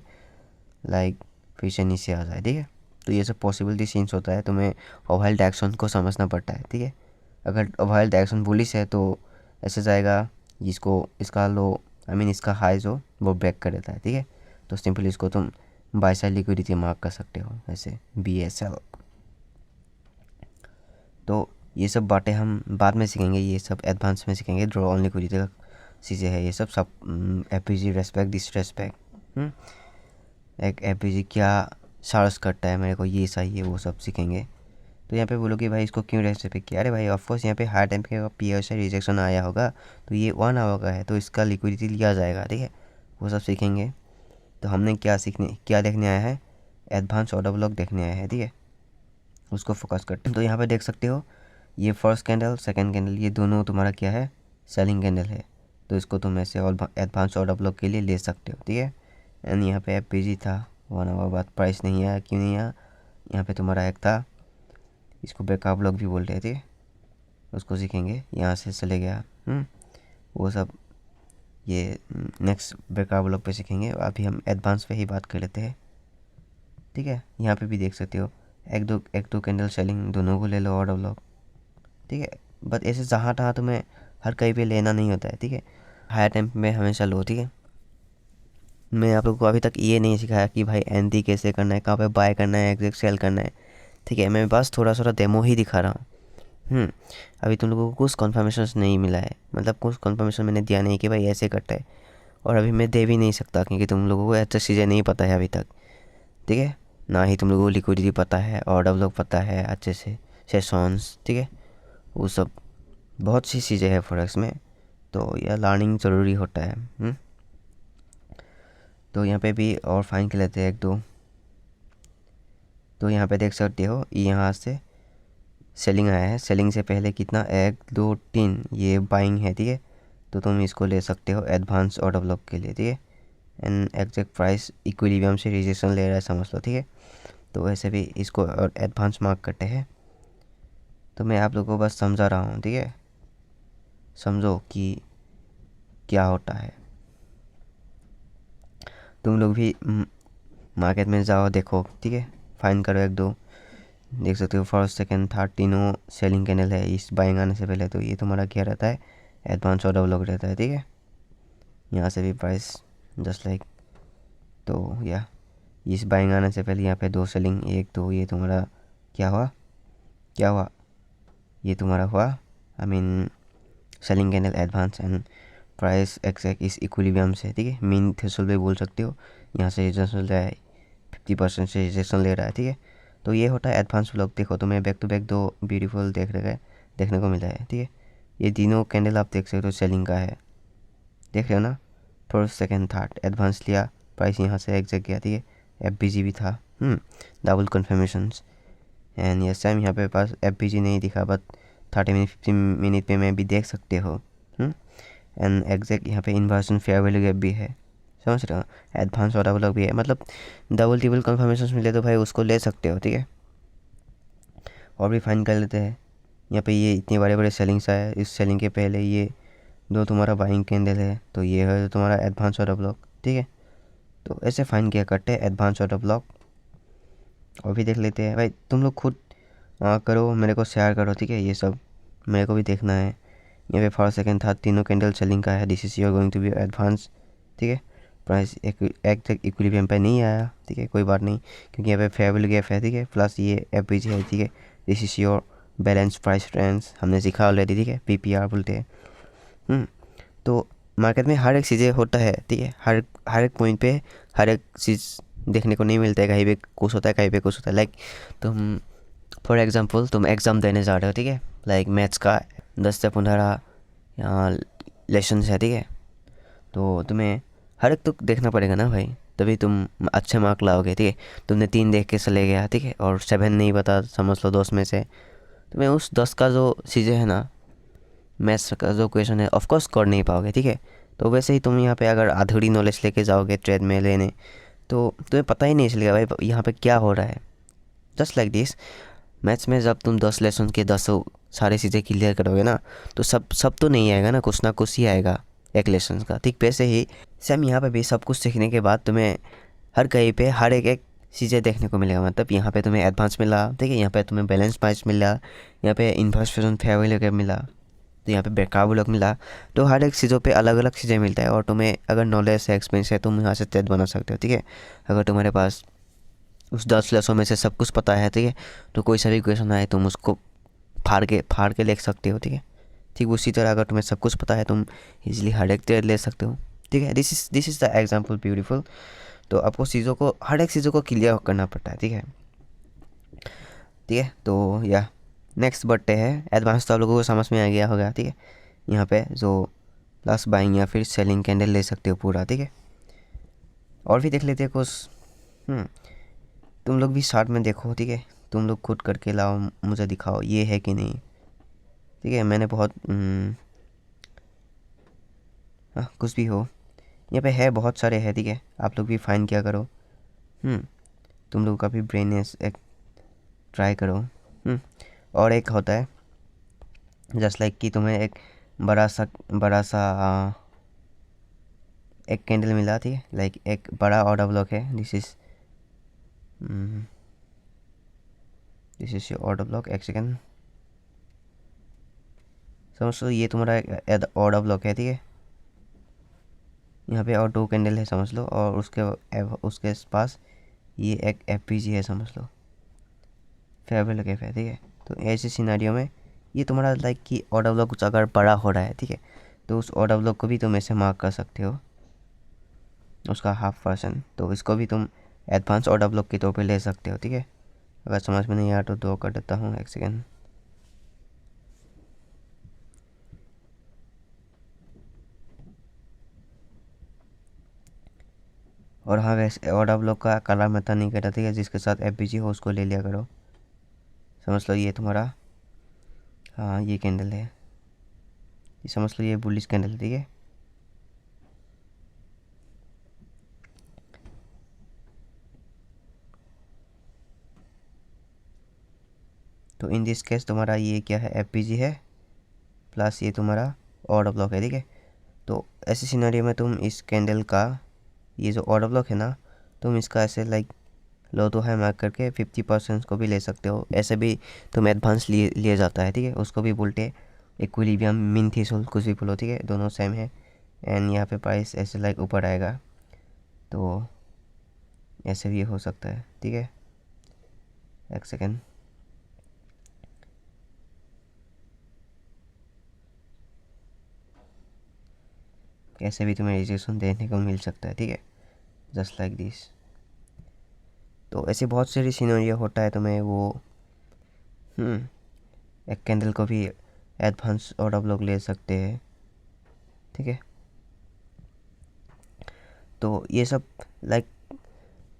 लाइक फिर से नीचे आ जाए, ठीक है। तो ये सब पॉसिबिलिटी सीन्स होता है, तुम्हें ओवरऑल डायरेक्शन को समझना पड़ता है, ठीक है। अगर ओवरऑल डायरेक्शन बुलिश है तो ऐसे जाएगा, जिसको इसका लो आई मीन इसका हाई जो वो ब्रेक कर देता है, ठीक है। तो सिंपली इसको तुम बाय साइड लिक्विडिटी मार्क कर सकते हो, ऐसे BSL। तो ये सब बातें हम बाद में सीखेंगे, ये सब एडवांस में सीखेंगे। ड्रॉ ऑन लिक्विडिटी का चीज़ें है ये सब FVG रेस्पेक्ट डिसरेस्पेक्ट, एक FVG क्या चार्ज करता है मेरे को, ये सही है, वो सब सीखेंगे। तो यहाँ पे बोलो कि भाई इसको क्यों रेस्पेक्ट किया, अरे भाई ऑफकोर्स यहाँ पे हाई टाइम के पीयर से रिजेक्शन आया होगा, तो ये 1 आवर का है, तो इसका लिक्विडिटी लिया जाएगा, ठीक है। वो सब सीखेंगे। तो हमने क्या देखने आया है, एडवांस ऑर्डर ब्लॉक देखने आया है, ठीक है, उसको फोकस करते हैं। तो यहाँ पे देख सकते हो ये फर्स्ट कैंडल सेकंड कैंडल, ये दोनों तुम्हारा क्या है, सेलिंग कैंडल है। तो इसको तुम ऐसे एडवांस ऑर्डर ब्लॉक के लिए ले सकते हो, ठीक है। एंड यहाँ पे FVG था, 1 आवर बाद प्राइस नहीं आया, क्यों नहीं आया, यहाँ पे तुम्हारा एक था, इसको ब्रेकआउट ब्लॉक भी बोलते हैं, ठीक है। उसको सीखेंगे। यहाँ से चले गया वो सब ये नेक्स्ट ब्रेकआउट ब्लॉक पे सीखेंगे। अभी हम एडवांस पे ही बात कर लेते हैं, ठीक है। यहाँ पे भी देख सकते हो एक दो कैंडल सेलिंग दोनों को ले लो ऑर्डर ब्लॉक, ठीक है। बट ऐसे जहाँ तहाँ तुम्हें हर कहीं पे लेना नहीं होता है, ठीक है। हायर टाइम में हमेशा लो, ठीक है। मैं आप लोगों को अभी तक ये नहीं सिखाया कि भाई एंटी कैसे करना है, कहाँ पे बाय करना है, एग्जैक्ट सेल करना है, ठीक है। मैं बस थोड़ा थोड़ा डेमो ही दिखा रहा हूँ। अभी तुम लोगों को कुछ कन्फर्मेशन नहीं मिला है, मतलब कुछ कन्फर्मेशन मैंने दिया नहीं कि भाई ऐसे करता है, और अभी मैं दे भी नहीं सकता क्योंकि तुम लोगों को ऐसा चीज़ें नहीं पता है अभी तक, ठीक है। ना ही तुम लोगों को लिक्विडिटी पता है, ऑर्डर ब्लॉक पता है अच्छे से, सेशंस, ठीक है। वो सब बहुत सी चीज़ें हैं फॉरेक्स में, तो यह लर्निंग ज़रूरी होता है। तो यहाँ पे भी और फाइन कर लेते हैं एक दो। तो यहाँ पे देख सकते हो यहाँ से सेलिंग आया है, सेलिंग से पहले कितना 1 2 3 ये बाइंग है, ठीक है। तो तुम इसको ले सकते हो एडवांस ऑर्डर ब्लॉक के लिए, ठीक है। एंड एग्जैक्ट प्राइस इक्विलिब्रियम से रिजेक्शन ले रहा है, समझ लो, ठीक है। तो वैसे भी इसको एडवांस मार्क करते हैं। तो मैं आप लोगों को बस समझा रहा हूँ, ठीक है। समझो कि क्या होता है। तुम लोग भी मार्केट में जाओ, देखो, ठीक है। फाइन करो एक दो, देख सकते हो फर्स्ट सेकंड थर्ड तीनों सेलिंग कैंडल है इस बाइंग आने से पहले। तो ये तुम्हारा क्या रहता है, एडवांस ऑर्डर ब्लॉक रहता है, ठीक है। यहाँ से भी प्राइस जस्ट लाइक, तो या इस बाइंग आने से पहले यहाँ पे दो सेलिंग, एक तो ये तुम्हारा क्या हुआ, ये तुम्हारा हुआ I mean selling candle advance, and price exact इस इक्विलिब्रियम से, ठीक है। मीन थ्रेशोल्ड भी बोल सकते हो। यहाँ से रिजेक्शन ले रहा है, 50% से रिजेक्शन ले रहा है, ठीक है। तो ये होता है एडवांस ब्लॉक। देखो तुम्हें बैक टू बैक दो ब्यूटीफुल देखने को मिला है, ठीक है। ये तीनों कैंडल आप देख सकते हो सेलिंग का है, देख रहे हो ना। फर्स्ट सेकंड थर्ड एडवांस लिया, प्राइस यहाँ से एग्जैक्ट गया, ठीक है। एफबीजी भी था, double conformations. And yes time यहाँ पे पास एफबीजी नहीं दिखा, बट 30 मिनट 15 मिनट पे मैं भी देख सकते हो। एंड एग्जैक्ट यहाँ पे इन्वर्सन फेयर वैल्यू गैप भी है, समझ रहे हो। एडवांस और डबल भी है, मतलब डबल ट्रिपल कन्फर्मेशन मिले तो भाई उसको ले सकते हो, ठीक है। और भी फाइन कर लेते हैं। यहाँ पे ये इतने बड़े बड़े सेलिंग्स आए, इस सेलिंग के पहले ये दो तुम्हारा बाइंग कैंडल है, तो ये है तुम्हारा एडवांस ऑर्डर ब्लॉक, ठीक है। तो ऐसे फाइन किया करते हैं एडवांस ऑर्डर ब्लॉक। और भी देख लेते हैं भाई, तुम लोग खुद करो, मेरे को शेयर करो, ठीक है। ये सब मेरे को भी देखना है। यहाँ पे फर्स्ट सेकंड थर्ड तीनों कैंडल सेलिंग का है, this is your going to be advance, ठीक है। प्राइस एक तक इक्विलिब्रियम पे नहीं आया, ठीक है, कोई बात नहीं, क्योंकि यहाँ पे फेयर वैल्यू गैप है, ठीक है। प्लस ये एफबीजी है, ठीक है। This is your balance price range, हमने सीखा ऑलरेडी, ठीक है। पीपीआर बोलते हैं। तो मार्केट में हर एक चीज़ें होता है, ठीक है। हर एक पॉइंट पे हर एक चीज़ देखने को नहीं मिलता है, कहीं पे कुछ होता है कहीं पे कुछ होता है। लाइक तुम फॉर एग्जांपल तुम एग्ज़ाम देने जा रहे हो, ठीक है। लाइक मैथ्स का 10 से 15 लेसन है, ठीक है। तो तुम्हें हर एक तो देखना पड़ेगा ना भाई, तभी तुम अच्छे मार्क लाओगे, ठीक है। तुमने 3 देख के चले गया, ठीक है, और 7 नहीं बता, समझ लो 10 में से, तुम्हें उस 10 का जो चीज़ें है ना, मैथ्स का जो क्वेश्चन है ऑफकोर्स कर नहीं पाओगे, ठीक है। तो वैसे ही तुम यहाँ पे अगर अधूरी नॉलेज लेके जाओगे ट्रेड में लेने, तो तुम्हें पता ही नहीं चलेगा भाई यहाँ पे क्या हो रहा है। जस्ट लाइक दिस, मैथ्स में जब तुम 10 लेसन के 10 सारी चीज़ें क्लियर करोगे ना, तो सब तो नहीं आएगा ना कुछ ही आएगा एक लेसन का, ठीक। वैसे ही सेम यहाँ पे भी सब कुछ सीखने के बाद तुम्हें हर कहीं पे हर एक चीज़ें देखने को मिलेगा। मतलब यहाँ पे तुम्हें एडवांस मिला, ठीक है। यहाँ पे तुम्हें बैलेंस प्राइस मिला, यहाँ पे इन्वर्स फेयर वैल्यू गैप मिला, तो यहाँ पे ब्रेकआउट ब्लॉक मिला। तो हर एक चीज़ों पे अलग अलग चीज़ें मिलता है, और तुम्हें अगर नॉलेज है एक्सपीरियंस है तुम यहाँ से ट्रेड बना सकते हो, ठीक है। अगर तुम्हारे पास उस 10 लेसों में से सब कुछ पता है, ठीक है, तो कोई सा भी क्वेश्चन आए तुम उसको फाड़ के लिख सकते हो, ठीक है। ठीक उसी तरह अगर तुम्हें सब कुछ पता है तुम इजीली हर एक ट्रेड ले सकते हो, ठीक है। This is the example beautiful. तो आपको चीज़ों को हर एक चीज़ों को क्लियर करना पड़ता है, ठीक है। तो या नेक्स्ट बढ़ते हैं एडवांस। तो आप लोगों को समझ में आ गया होगा, ठीक है। यहाँ पे जो प्लस बाइंग या फिर सेलिंग कैंडल ले सकते हो पूरा, ठीक है। और भी देख लेते हैं कुछ। तुम लोग भी साथ में देखो, ठीक है। तुम लोग खुद करके लाओ, मुझे दिखाओ ये है कि नहीं, ठीक है। मैंने बहुत कुछ भी हो, यहाँ पे है बहुत सारे है, ठीक है। आप लोग भी फाइन क्या करो, तुम लोग का भी ब्रेन एक ट्राई करो। और एक होता है जस्ट लाइक कि तुम्हें एक बड़ा सा एक कैंडल मिला, ठीक है, लाइक एक बड़ा ऑर्डर ब्लॉक है। This is your order block. एक सेकेंड, समझ लो ये तुम्हारा एक ऑर्डर ब्लॉक है, ठीक है। यहाँ पे और 2 कैंडल है समझ लो, और उसके पास ये एक एफपीजी है समझ लो, फेयरवेल कैफे है, ठीक है। तो ऐसे सिनारियो में ये तुम्हारा लाइक कि ऑर्डर ब्लॉक कुछ अगर बड़ा हो रहा है, ठीक है, तो उस ऑर्डर ब्लॉक को भी तुम ऐसे मार्क कर सकते हो, उसका 1/2%। तो इसको भी तुम एडवांस ऑर्डर ब्लॉक के तौर पे ले सकते हो, ठीक है। अगर समझ में नहीं आया तो दो कर देता हूँ, एक सेकेंड। और हाँ, वैसे ऑर्डर ब्लॉक का कलर मैटर नहीं करता, ठीक है, जिसके साथ एफबीजी हो उसको ले लिया करो। समझ लो ये तुम्हारा, हाँ ये कैंडल है, ये समझ लो ये बुलिश कैंडल है, ठीक है। तो इन दिस केस तुम्हारा ये क्या है, एफबीजी है प्लस ये तुम्हारा ऑर्डर ब्लॉक है, ठीक है। तो ऐसे सिनेरियो में तुम इस कैंडल का ये जो ऑर्डर ब्लॉक है ना, तुम इसका ऐसे लाइक लो तो है मार्क करके 50% को भी ले सकते हो। ऐसे भी तुम एडवांस लिए जाता है, ठीक है, उसको भी बोलते इक्विलिब्रियम मीन थ्रेशोल्ड, कुछ भी बोलो, ठीक है, दोनों सेम है। एंड यहाँ पे प्राइस ऐसे लाइक ऊपर आएगा, तो ऐसे भी हो सकता है, ठीक है। एक सेकेंड, ऐसे भी तुम्हें रिजेक्शन देखने को मिल सकता है, ठीक है, जस्ट लाइक दिस। तो ऐसे बहुत सारी सिनेरियो होता है, तुम्हें वो एक कैंडल को भी एडवांस ऑर्डर ब्लॉक ले सकते हैं, ठीक है। तो ये सब लाइक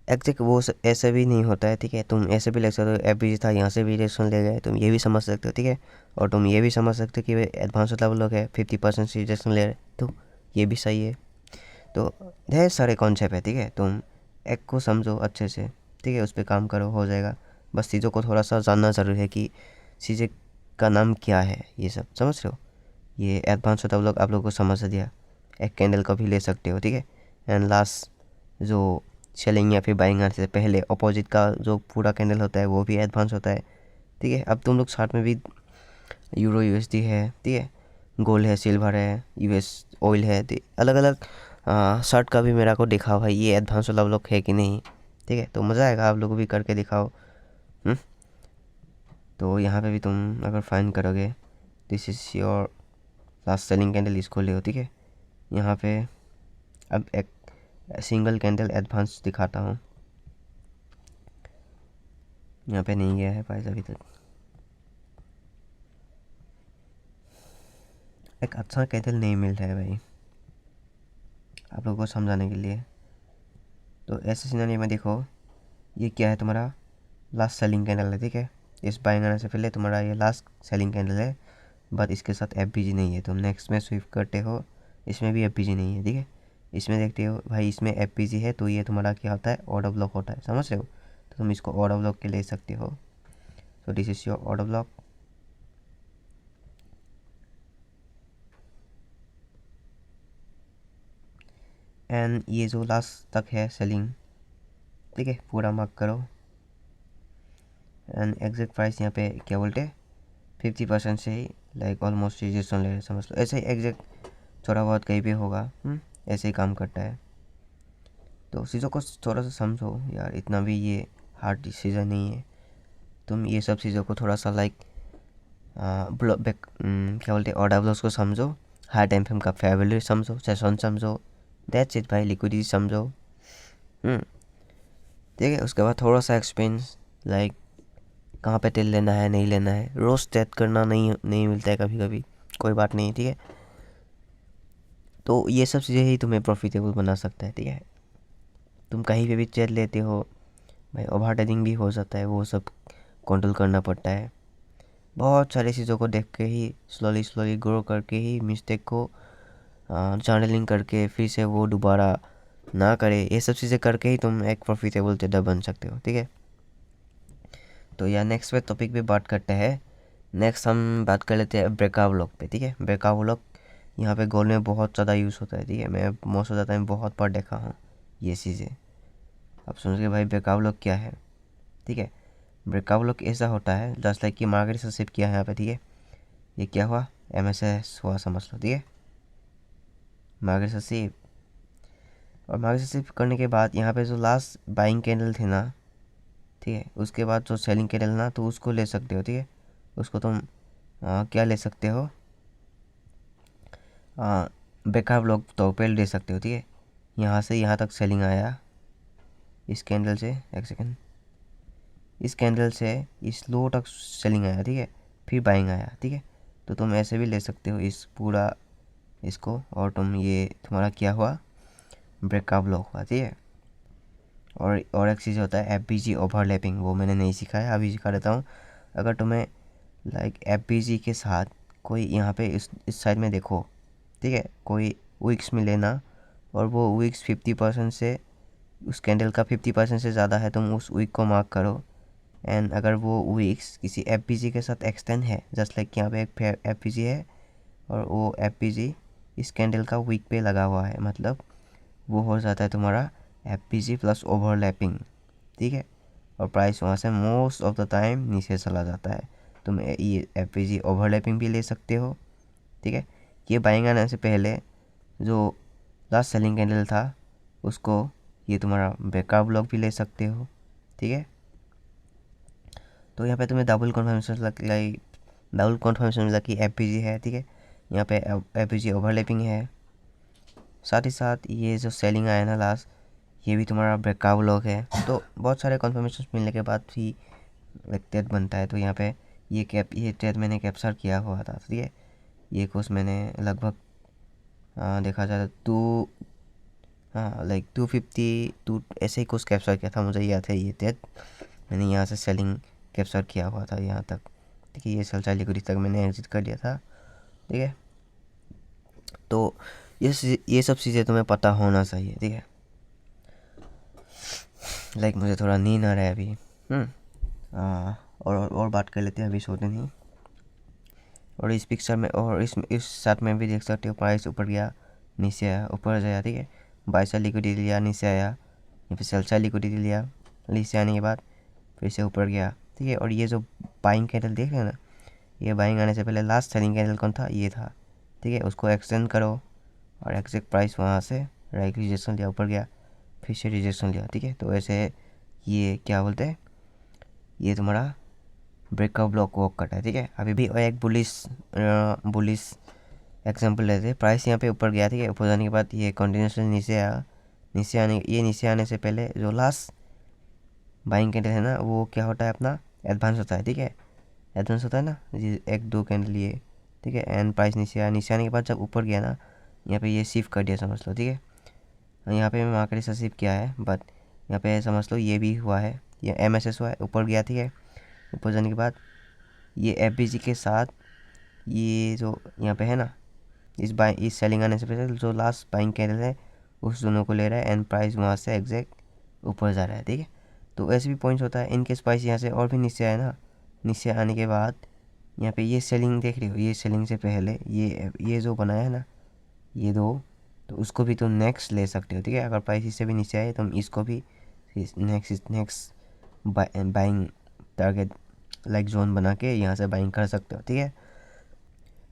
एग्जैक्ट वो ऐसे भी नहीं होता है, ठीक है। तुम ऐसे भी ले सकते हो, एफबीजी था यहाँ से भी रिजेक्शन ले गए, तुम ये भी समझ सकते हो, ठीक है। और तुम ये भी समझ सकते हो कि एडवांस ऑर्डर ब्लॉक है, 50% रिजेक्शन ले रहे, तो ये भी सही है। तो ढेर सारे कॉन्सेप्ट है, ठीक है। तुम एक को समझो अच्छे से, ठीक है, उस पर काम करो, हो जाएगा। बस चीज़ों को थोड़ा सा जानना ज़रूरी है कि चीज़ें का नाम क्या है, ये सब समझ रहे हो। ये एडवांस होता लोग आप लोगों को समझ दिया। एक कैंडल का भी ले सकते हो, ठीक है। एंड लास्ट जो सेलिंग या फिर बाइंग आने से पहले अपोजिट का जो पूरा कैंडल होता है वो भी एडवांस होता है, ठीक है। अब तुम लोग साथ में भी यूरो यूएसडी है, ठीक है, गोल्ड है, सिल्वर है, यूएस ऑयल है, अलग अलग शर्ट का भी मेरा को दिखाओ भाई, ये एडवांस वाला लोग है कि नहीं, ठीक है। तो मज़ा आएगा, आप लोगों भी करके दिखाओ। तो यहाँ पे भी तुम अगर फाइंड करोगे, this is your last selling candle, इसको ले, ठीक है। यहाँ पे अब एक सिंगल कैंडल एडवांस दिखाता हूँ, यहाँ पे नहीं गया है प्राइस अभी तक। एक अच्छा कैंडल नहीं मिल रहा है भाई आप लोगों को समझाने के लिए। तो ऐसे सिनेरियो में देखो, ये क्या है, तुम्हारा लास्ट सेलिंग कैंडल है, ठीक है। इस बाइंग आने से पहले तुम्हारा ये लास्ट सेलिंग कैंडल है, बट इसके साथ एफबीजी नहीं है। तुम नेक्स्ट में स्विप करते हो, इसमें भी एफबीजी नहीं है, ठीक है। इसमें देखते हो भाई, इसमें एफबीजी है, तो ये तुम्हारा क्या होता है, ऑर्डर ब्लॉक होता है, समझ रहे हो। तो तुम इसको ऑर्डर ब्लॉक के ले सकते हो। So this is your order block. And ये जो लास्ट तक है सेलिंग, ठीक है, पूरा मार्क करो। एंड एग्जैक्ट प्राइस यहाँ पे क्या बोलते हैं, 50% से ही लाइक ऑलमोस्ट रिजेक्शन ले रहे, समझ लो। ऐसे ही एग्जैक्ट थोड़ा बहुत कहीं भी होगा, ऐसे ही काम करता है। तो चीज़ों को थोड़ा सा समझो यार, इतना भी ये हार्ड डिसीजन नहीं है। तुम ये सब चीज़ों को थोड़ा सा लाइक क्या बोलते हैं, ऑर्डर ब्लॉक्स को समझो, हाई टाइम फ्रेम का फेयर वैल्यू समझो, सेशन समझो, दैट्स इट भाई, लिक्विडिटी समझो, ठीक है। उसके बाद थोड़ा सा एक्सपीरियंस, लाइक कहाँ पे तेल लेना है, नहीं लेना है, रोज़ ट्रेड करना नहीं मिलता है कभी कभी, कोई बात नहीं, ठीक है। तो ये सब चीज़ें ही तुम्हें प्रॉफिटेबल बना सकता है, ठीक है। तुम कहीं पे भी ट्रेड लेते हो भाई, ओवर ट्रेडिंग भी हो जाता है, वो सब कंट्रोल करना पड़ता है। बहुत सारी चीज़ों को देख के ही स्लोली स्लोली ग्रो करके ही मिस्टेक को जर्नलिंग करके फिर से वो दोबारा ना करे, ये सब चीज़ें करके ही तुम एक प्रॉफिटेबल ट्रेडर बन सकते हो, ठीक है। तो यार नेक्स्ट पे टॉपिक पे बात करते हैं नेक्स्ट हम बात कर लेते हैं ब्रेकआउट लॉक पे, ठीक है। ब्रेकआउट लॉक यहाँ पे गोल्ड में बहुत ज़्यादा यूज़ होता है, ठीक है। मैं मोस्ट ऑफ द टाइम बहुत बार देखा हूँ ये चीज़ें। अब सोचिए भाई ब्रेकआउट लॉक क्या है, ठीक है। ब्रेकआउट लॉक ऐसा होता है जस्ट लाइक कि मार्केट से शिफ्ट किया है यहाँ पे, ठीक है। ये क्या हुआ, MSS हुआ समझ लो, ठीक है। मार्केट से शिफ्ट, और मार्केट से शिफ्ट करने के बाद यहाँ पे जो लास्ट बाइंग कैंडल थे ना, ठीक है, उसके बाद जो सेलिंग कैंडल ना, तो उसको ले सकते हो, ठीक है। उसको तुम क्या ले सकते हो, ब्रेकआउट लॉक तौर पे ले सकते हो, ठीक है। यहाँ से यहाँ तक सेलिंग आया इस कैंडल से, एक सेकेंड, इस कैंडल से इस लो तक सेलिंग आया, ठीक है। फिर बाइंग आया, ठीक है। तो तुम ऐसे भी ले सकते हो इस पूरा इसको, और तुम ये तुम्हारा क्या हुआ, ब्रेकआउट लॉक हुआ, ठीक है। और एक चीज़ होता है FBG ओवरलैपिंग, वो मैंने नहीं सिखाया, अभी सिखा देता हूँ। अगर तुम्हें लाइक FBG के साथ कोई यहाँ पे इस साइड में देखो, ठीक है, कोई विक्स मिले ना, और वो विक्स 50% से, उस कैंडल का 50% से ज़्यादा है, तुम उस विक को मार्क करो। एंड अगर वो विक्स किसी FBG के साथ एक्सटेंड है, जस्ट लाइक यहाँ पे एक FBG है और वो FBG इस कैंडल का विक पे लगा हुआ है, मतलब वो हो जाता है तुम्हारा FBG प्लस ओवरलैपिंग, ठीक है। और प्राइस वहाँ से मोस्ट ऑफ द टाइम नीचे चला जाता है। तुम ये FBG ओवरलैपिंग भी ले सकते हो, ठीक है। ये बाइंग आने से पहले जो लास्ट सेलिंग कैंडल था उसको ये तुम्हारा ब्रेकआउट ब्लॉक भी ले सकते हो, ठीक है। तो यहाँ पे तुम्हें डबल कन्फर्मेशन मिला कि FBG है, ठीक है। यहाँ पे FBG ओवरलैपिंग है, साथ ही साथ ये जो सेलिंग आया ना लास्ट, ये भी तुम्हारा ब्रेकआउट लॉक है। तो बहुत सारे कन्फर्मेशन मिलने के बाद भी एक ट्रेड बनता है। तो यहाँ पे ये ट्रेड मैंने कैप्चर किया हुआ था, ठीक है। ये कुछ मैंने लगभग देखा जाए तो लाइक 250 टू ऐसे ही कुछ कैप्चर किया था, मुझे याद है। ये ट्रेड मैंने यहाँ से सेलिंग कैप्चर किया हुआ था यहाँ तक, ठीक है। ये सेल लिक्विडिटी तक मैंने एग्जिट कर लिया था, ठीक है। तो ये सब चीज़ें तुम्हें पता होना चाहिए, ठीक है। लाइक मुझे थोड़ा नींद आ रहा है अभी, और बात कर लेते हैं, अभी सोते नहीं। और इस पिक्चर में और इस साथ में भी देख सकते हो, प्राइस ऊपर गया, नीचे आया, ऊपर जाया, ठीक है। बाई साइड लिक्विडिटी लिया, नीचे आया, या फिर सेल साइड लिक्विडिटी लिया, नीचे आने के बाद फिर से ऊपर गया, ठीक है। और ये जो बाइंग कैंडल देख रहे हैं ना, ये बाइंग आने से पहले लास्ट सेलिंग कैंडल कौन था, ये था, ठीक है। उसको एक्सटेंड करो और एग्जैक्ट प्राइस वहाँ से राइट रिजेक्शन लिया, ऊपर गया, फिर से रिजेक्शन लिया, ठीक है। तो ऐसे ये क्या बोलते हैं, ये तुम्हारा ब्रेकआउट ब्लॉक वर्क करता है, ठीक है। अभी भी एक बुलिश एग्जांपल लेते हैं। प्राइस यहाँ पे ऊपर गया, ठीक है। ऊपर जाने के बाद ये कंटिन्यूसली नीचे आया, नीचे आने से पहले जो लास्ट बाइंग कैंडल है ना, वो क्या होता है, अपना एडवांस होता है, ठीक है। एडवांस होता है ना, ये एक दो कैंडल लिए, ठीक है। एंड प्राइस नीचे आया, नीचे आने के बाद जब ऊपर गया ना, यहाँ पे ये शिफ्ट कर दिया समझ लो, ठीक है। यहाँ पे मार्केट से शिफ्ट किया है, बट यहाँ पे समझ लो ये भी हुआ है, ये MSS हुआ है, ऊपर गया, ठीक है। ऊपर जाने के बाद ये FBG के साथ ये जो यहाँ पे है ना, इस सेलिंग आने से पहले जो लास्ट बाइंग कैंडल है उस दोनों को ले रहा है, एंड प्राइस वहाँ से एग्जैक्ट ऊपर जा रहा है, ठीक है। तो ऐसे भी पॉइंट्स होता है। इनकेस प्राइस यहाँ से और भी नीचे आए ना, नीचे आने के बाद यहाँ पे ये सेलिंग देख रहे हो, ये सेलिंग से पहले ये जो बनाया है ना, ये दो, तो उसको भी तुम नेक्स्ट ले सकते हो, ठीक है। अगर प्राइस इससे भी नीचे आए, तुम इसको भी next buying target like zone बना के यहाँ से बाइंग कर सकते हो, ठीक है।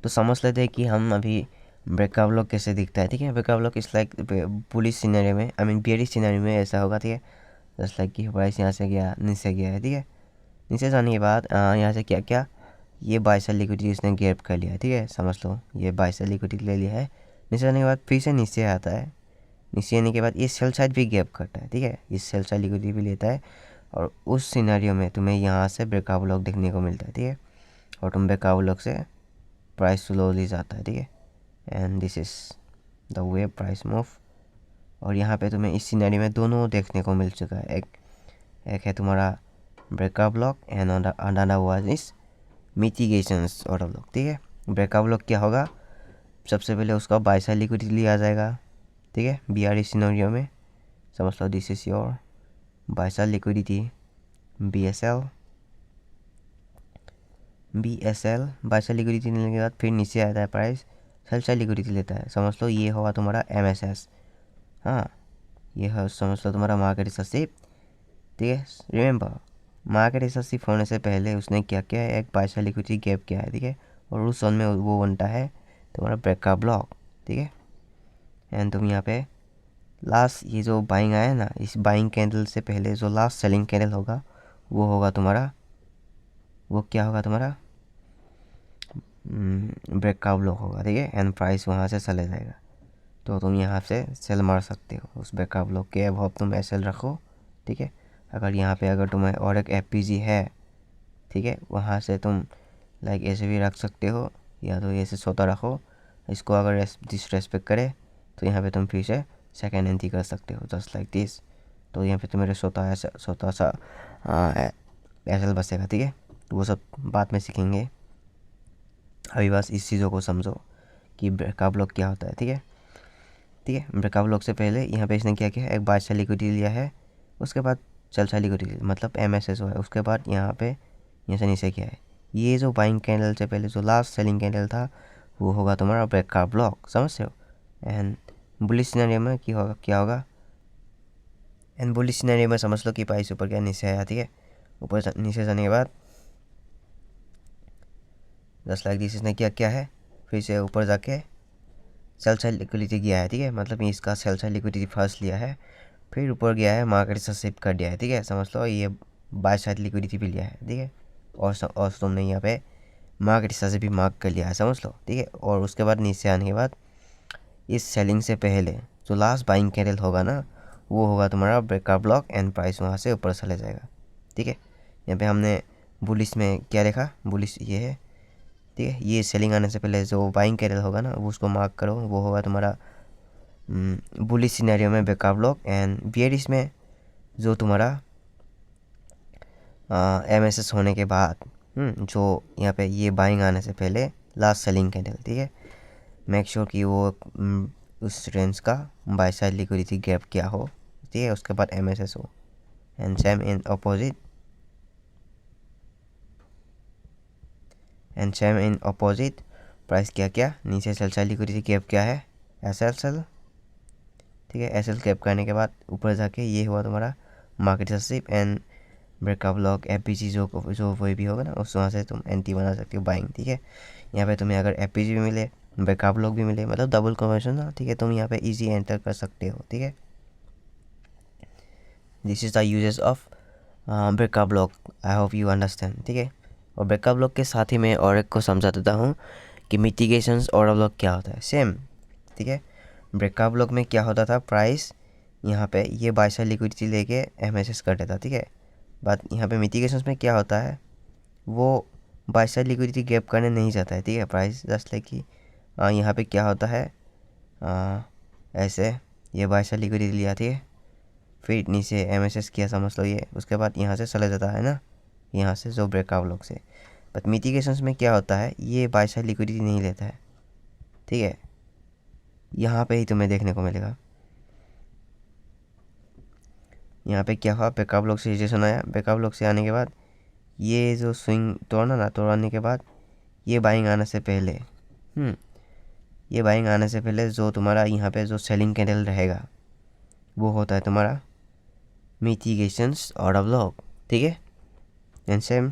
तो समझ लेते हैं कि हम अभी ब्रेकआउट लॉक कैसे दिखता है, ठीक है। ब्रेकआउट लॉक इस लाइक बुलिश सिनेरियो में, आई मीन बेयरिश सिनेरियो में ऐसा होगा, ठीक है। जस्ट लाइक कि प्राइस यहाँ से गया, नीचे गया है, ठीक है। नीचे जाने के बाद यहाँ से क्या क्या, ये बाई साइड लिक्विडिटी इसने गैप कर लिया है, ठीक है। समझ लो ये बाई साइड लिक्विडिटी ले लिया है। नीचे जाने के बाद फिर से नीचे आता है, नीचे आने के बाद ये सेल साइड भी गैप करता है, ठीक है। इस सेल साइड लिक्विडिटी भी लेता है, और उस सिनेरियो में तुम्हें यहाँ से ब्रेकआउट लॉक देखने को मिलता है, ठीक है। और तुम ब्रेकआउट लॉक से प्राइस स्लोली जाता है, ठीक है। And this is the way price move. और यहाँ पे तुम्हें इस सिनेरियो में दोनों देखने को मिल चुका है। एक है तुम्हारा breakout block and another was is mitigations order block, ठीक है। ब्रेकआउट ब्लॉक क्या होगा, सबसे पहले उसका बाई साइड लिक्विडिटी लिया जाएगा, ठीक है। BRE सिनेरियो में समझ लो this is your buy side liquidity BSL, BSL buy side liquidity लेने के बाद फिर नीचे आता है प्राइस, सेल साइड लिक्विडिटी लेता है। समझ लो ये होगा तुम्हारा MSS। हाँ, ये है समझ लो तुम्हारा मार्केट रिसर्चिप। ठीक है, रिमेंबर मार्केट रिसर्चिप होने से पहले उसने क्या किया है, एक बाय साइड लिक्विडिटी गैप किया है। ठीक है, और उस जोन में वो बनता है तुम्हारा ब्रेकआउट ब्लॉक। ठीक है, एंड तुम यहाँ पे लास्ट ये जो बाइंग आया ना, इस बाइंग कैंडल से पहले जो लास्ट सेलिंग कैंडल होगा वो होगा तुम्हारा, वो क्या होगा तुम्हारा ब्रेकआउट ब्लॉक होगा। ठीक है, एंड प्राइस वहाँ से चले जाएगा। तो तुम यहाँ से सेल मार सकते हो उस ब्रेकआउट ब्लॉक के अबव तुम SL रखो। ठीक है, अगर यहाँ पे अगर तुम्हें और एक FPG है, ठीक है, वहाँ से तुम लाइक ऐसे भी रख सकते हो, या तो ऐसे सोता रखो। इसको अगर डिसरेस्पेक्ट करे तो यहाँ पे तुम फिर से सेकेंड एंट्री कर सकते हो, जस्ट लाइक दिस। तो यहाँ पे तुम्हारे सोता सा SL बचेगा। ठीक है, वो सब बाद में सीखेंगे, अभी बस इस चीज़ों को समझो कि ब्रेकआउट ब्लॉक क्या होता है। ठीक है, ठीक है, ब्रेकआउट ब्लॉक से पहले यहाँ पे इसने क्या किया, एक बाय साइड लिक्विडिटी लिया है, उसके बाद सेल साइड लिक्विडिटी मतलब MSS है, उसके बाद यहाँ पे यहाँ से नीचे किया है। ये जो बाइंग कैंडल से पहले जो लास्ट सेलिंग कैंडल था वो होगा तुम्हारा ब्रेकआउट ब्लॉक, समझ रहे हो। एंड बुलिश सिनेरियो में क्या होगा, एंड बुलिश सिनेरियो में समझ लो कि प्राइस ऊपर गया, नीचे आया। ठीक है, ऊपर नीचे जाने के बाद जस्ट लाइक दिस इसने क्या है, फिर से ऊपर जाके सेल साइड लिक्विडिटी गया है। ठीक है, मतलब इसका सेल साइड लिक्विडिटी फर्स्ट लिया है, फिर ऊपर गया है, मार्केट से शिफ्ट कर दिया है। ठीक है, समझ लो ये बाय साइड लिक्विडिटी भी लिया है। ठीक है, और तुमने यहाँ पे मार्केट से भी मार्क कर लिया है, समझ लो। ठीक है, और उसके बाद नीचे आने के बाद इस सेलिंग से पहले जो लास्ट बाइंग कैंडल होगा ना, वो होगा तुम्हारा ब्रेकआउट ब्लॉक, एंड प्राइस वहाँ से ऊपर चले जाएगा। ठीक है, यहाँ पे हमने बुलिश में क्या देखा, बुलिश ये है। ठीक है, ये सेलिंग आने से पहले जो बाइंग कैंडल होगा ना, वो उसको मार्क करो, वो होगा तुम्हारा बुलिश सिनेरियो में ब्रेकआउट ब्लॉक। एंड बियरिश में जो तुम्हारा MSS होने के बाद जो यहाँ पे ये बाइंग आने से पहले लास्ट सेलिंग कैंडल। ठीक है, मेक श्योर कि वो उस रेंज का बाय साइड लिक्विडिटी गैप क्या हो। ठीक है, उसके बाद MSS हो, and same in opposite price क्या नीचे सेल साइड लिक्विडिटी गैप क्या है, SL। ठीक है, SL गैप करने के बाद ऊपर जाके ये हुआ तुम्हारा मार्केट सब्सिप एंड ब्रेकआउट ब्लॉक FPG जो वही भी होगा ना, उस वहाँ से तुम एंटी बना सकते हो बाइंग। ठीक है, यहाँ पे तुम्हें अगर FPG भी मिले, ब्रेकआउट ब्लॉक भी मिले, मतलब डबल कन्वर्जन ना, ठीक है, तुम यहाँ पे इजी एंटर कर सकते हो। ठीक है, this is the uses of breakout block, I hope you understand. ठीक है, और ब्रेकआउट ब्लॉक के साथ ही मैं और एक को समझा देता हूँ कि मिटिगेशंस ऑर्डर ब्लॉक क्या होता है, सेम। ठीक है, ब्रेकआउट ब्लॉक में क्या होता था, प्राइस यहाँ पे ये बाय साइड लिक्विडिटी लेके MSS कर देता। ठीक है, बट यहाँ पे मिटिगेशंस में क्या होता है, वो बाय साइड लिक्विडिटी गैप करने नहीं जाता है। ठीक है, प्राइस जस्ट लाइक कि यहाँ पे क्या होता है, ऐसे ये बाय साइड लिक्विडिटी लिया, ठीक है, फिर नीचे MSS किया, समझ लो ये, उसके बाद यहाँ से चला जाता है ना, यहाँ से जो ब्रेकआउट ब्लॉक से। बट मिटिगेशंस में क्या होता है, ये बाय साइड लिक्विडिटी नहीं लेता है। ठीक है, यहाँ पे ही तुम्हें देखने को मिलेगा। यहाँ पे क्या हुआ, ब्रेकआउट ब्लॉक से रिजेक्शन आया, ब्रेकआउट ब्लॉक से आने के बाद ये जो स्विंग तोड़ने के बाद ये बाइंग आने से पहले ये बाइंग आने से पहले जो तुम्हारा यहाँ पे जो सेलिंग कैंडल रहेगा वो होता है तुम्हारा मिटिगेशंस ऑर्डर ब्लॉक। ठीक है, एंड सेम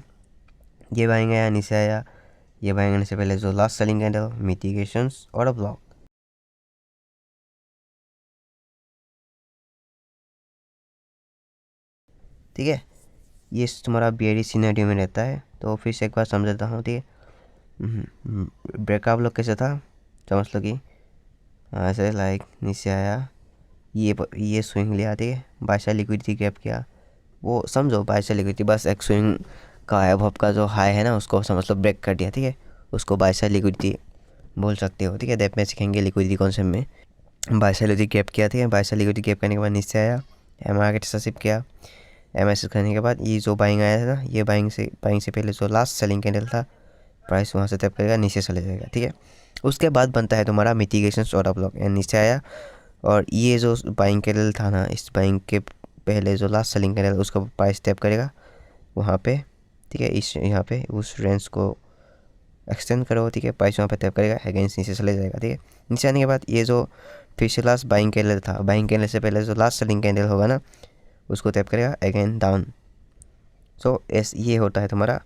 ये बाइंग आया, नीचे आया, ये बाइंग आने से पहले जो last selling candle, mitigations order block. ठीक है, ये तुम्हारा बेयरिश सिनेरियो में रहता है। तो फिर से एक बार समझाता हूँ। ठीक है, ब्रेकआउट ब्लॉक कैसे था, समझ लो कि ऐसे लाइक नीचे आया, ये स्विंग लिया, ठीक है, बाय साइड लिक्विडिटी गैप किया, वो समझो बाय साइड लिक्विडिटी बस एक स्विंग का अबव का जो हाई है ना, उसको समझ लो ब्रेक कर दिया। ठीक है, उसको बाय साइड लिक्विडिटी बोल सकते हो। ठीक है, दैट में सीखेंगे लिक्विडिटी कॉन्सेप्ट में। बाय साइड लिक्विडिटी गैप किया, ठीक है, बाय साइड लिक्विडिटी गैप करने के बाद नीचे आया, मार्केट से शिफ्ट किया, MSS करने के बाद ये जो बाइंग आया था ना, ये बाइंग से पहले जो लास्ट सेलिंग कैंडल था, प्राइस वहाँ से तब करेगा, नीचे चले जाएगा। ठीक है, उसके बाद बनता है तुम्हारा मिटिगेशंस ऑर्डर ब्लॉक, एंड नीचे आया, और ये जो बाइंग कैंडल था ना, इस बाइंग के पहले जो लास्ट सेलिंग कैंडल, उसका प्राइस टैप करेगा वहाँ पे। ठीक है, इस यहाँ पे उस रेंज को एक्सटेंड करो, ठीक है, प्राइस वहाँ पे टैप करेगा, अगेंस्ट नीचे चले जाएगा, ठीक है। नीचे आने के बाद ये जो फिर से लास्ट बाइंग कैंडल था, बाइंग कैंडल से पहले जो लास्ट सेलिंग कैंडल होगा ना, उसको टैप करेगा, अगेन डाउन। सो ये होता है तुम्हारा,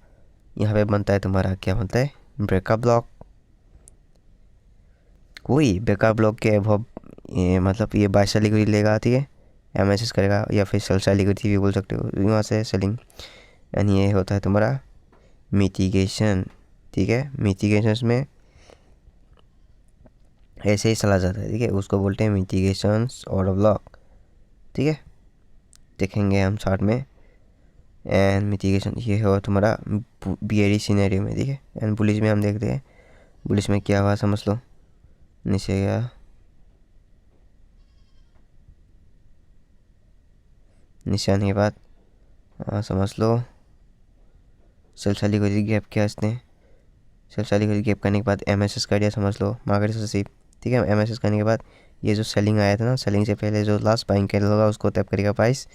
यहाँ पे बनता है तुम्हारा क्या बनता है, ब्रेकअप ब्लॉक। वही ब्रेकअप ब्लॉक के अभव मतलब ये बाय सेल लिक्विडिटी लेगा, ठीक है, एमएसएस करेगा या फिर सेल साइड लिक्विडिटी भी बोल सकते हो, यहाँ से सेलिंग। एंड ये होता है तुम्हारा मिटिगेशन, ठीक है। मिटिगेशंस में ऐसे ही चला जाता है, ठीक है, उसको बोलते हैं मिटिगेशंस ऑर्डर ब्लॉक, ठीक है, देखेंगे हम चार्ट में। एंड मिटिगेशन ये हो तुम्हारा बियरी सिनेरियो में, ठीक है। एंड बुलिश में हम देखते हैं, बुलिश में क्या हुआ समझ लो, नीचे गया, नीचे आने के बाद समझ लो सेल साइड लिक्विडिटी गैप किया इसने, सेल साइड लिक्विडिटी गैप करने के बाद एमएसएस कर दिया, समझ लो मार्केट से सिर्फ, ठीक है। एमएसएस करने के बाद ये जो सेलिंग आया था ना, सेलिंग से पहले जो लास्ट बाइंग कैंडल होगा उसको टैप करेगा, प्राइस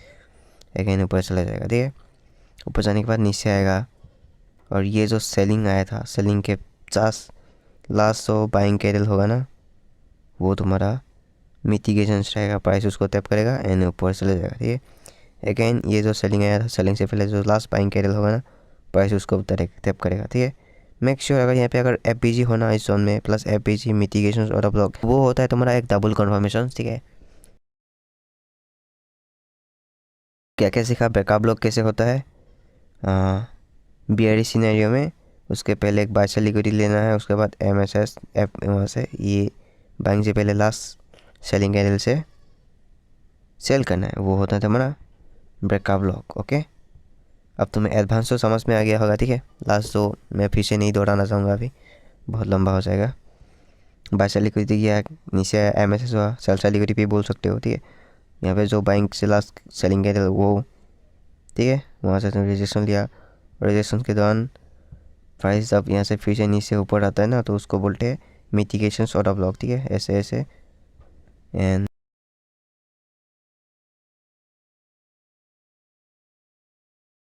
अगेन ऊपर चला जाएगा, ठीक है। ऊपर जाने के बाद नीचे आएगा, और ये जो सेलिंग आया था, सेलिंग के 50 लास्ट जो बाइंग कैंडल होगा ना, वो तुम्हारा मिटिगेशन रहेगा, प्राइस उसको टैप करेगा एंड ऊपर चले जाएगा, ठीक है। अगेन ये जो सेलिंग आया था, सेलिंग से पहले जो लास्ट बाइंग कैंडल होगा ना, प्राइस उसको टैप करेगा, ठीक है। मेक श्योर अगर यहाँ पे अगर एफबीजी होना इस जोन में, प्लस एफबीजी मिटिगेशन और ब्लॉक, वो होता है तुम्हारा एक डबल कन्फर्मेशन, ठीक है। क्या क्या सीखा, ब्रेकअप ब्लॉक कैसे होता है बियरी सिनेरियो में, उसके पहले एक बाय सेल लिक्विडिटी लेना है, उसके बाद एमएसएस वहाँ से ये बाइंग से पहले लास्ट सेलिंग कैंडल से सेल करना है, वो होता है तुम्हारा ब्रेकअप ब्लॉक, ओके। अब तुम्हें एडवांस तो समझ में आ गया होगा, ठीक है। लास्ट तो मैं फिर से नहीं दोहराना चाहूँगा, अभी बहुत लंबा हो जाएगा। बाय सेल लिक्विडिटी किया, नीचे एमएसएस हुआ, सेल साइड लिक्विडिटी भी बोल सकते हो, ठीक है। यहाँ पे जो बाइंग से लास्ट सेलिंग कैंडल वो, ठीक है, वहाँ से तुमने रजिस्ट्रेशन लिया, रजिस्ट्रेशन के दौरान प्राइस जब यहाँ से फिर से नीचे ऊपर आता है ना, तो उसको बोलते हैं मिटिगेशन ऑर्डर ब्लॉक, ठीक है, ऐसे ऐसे। एंड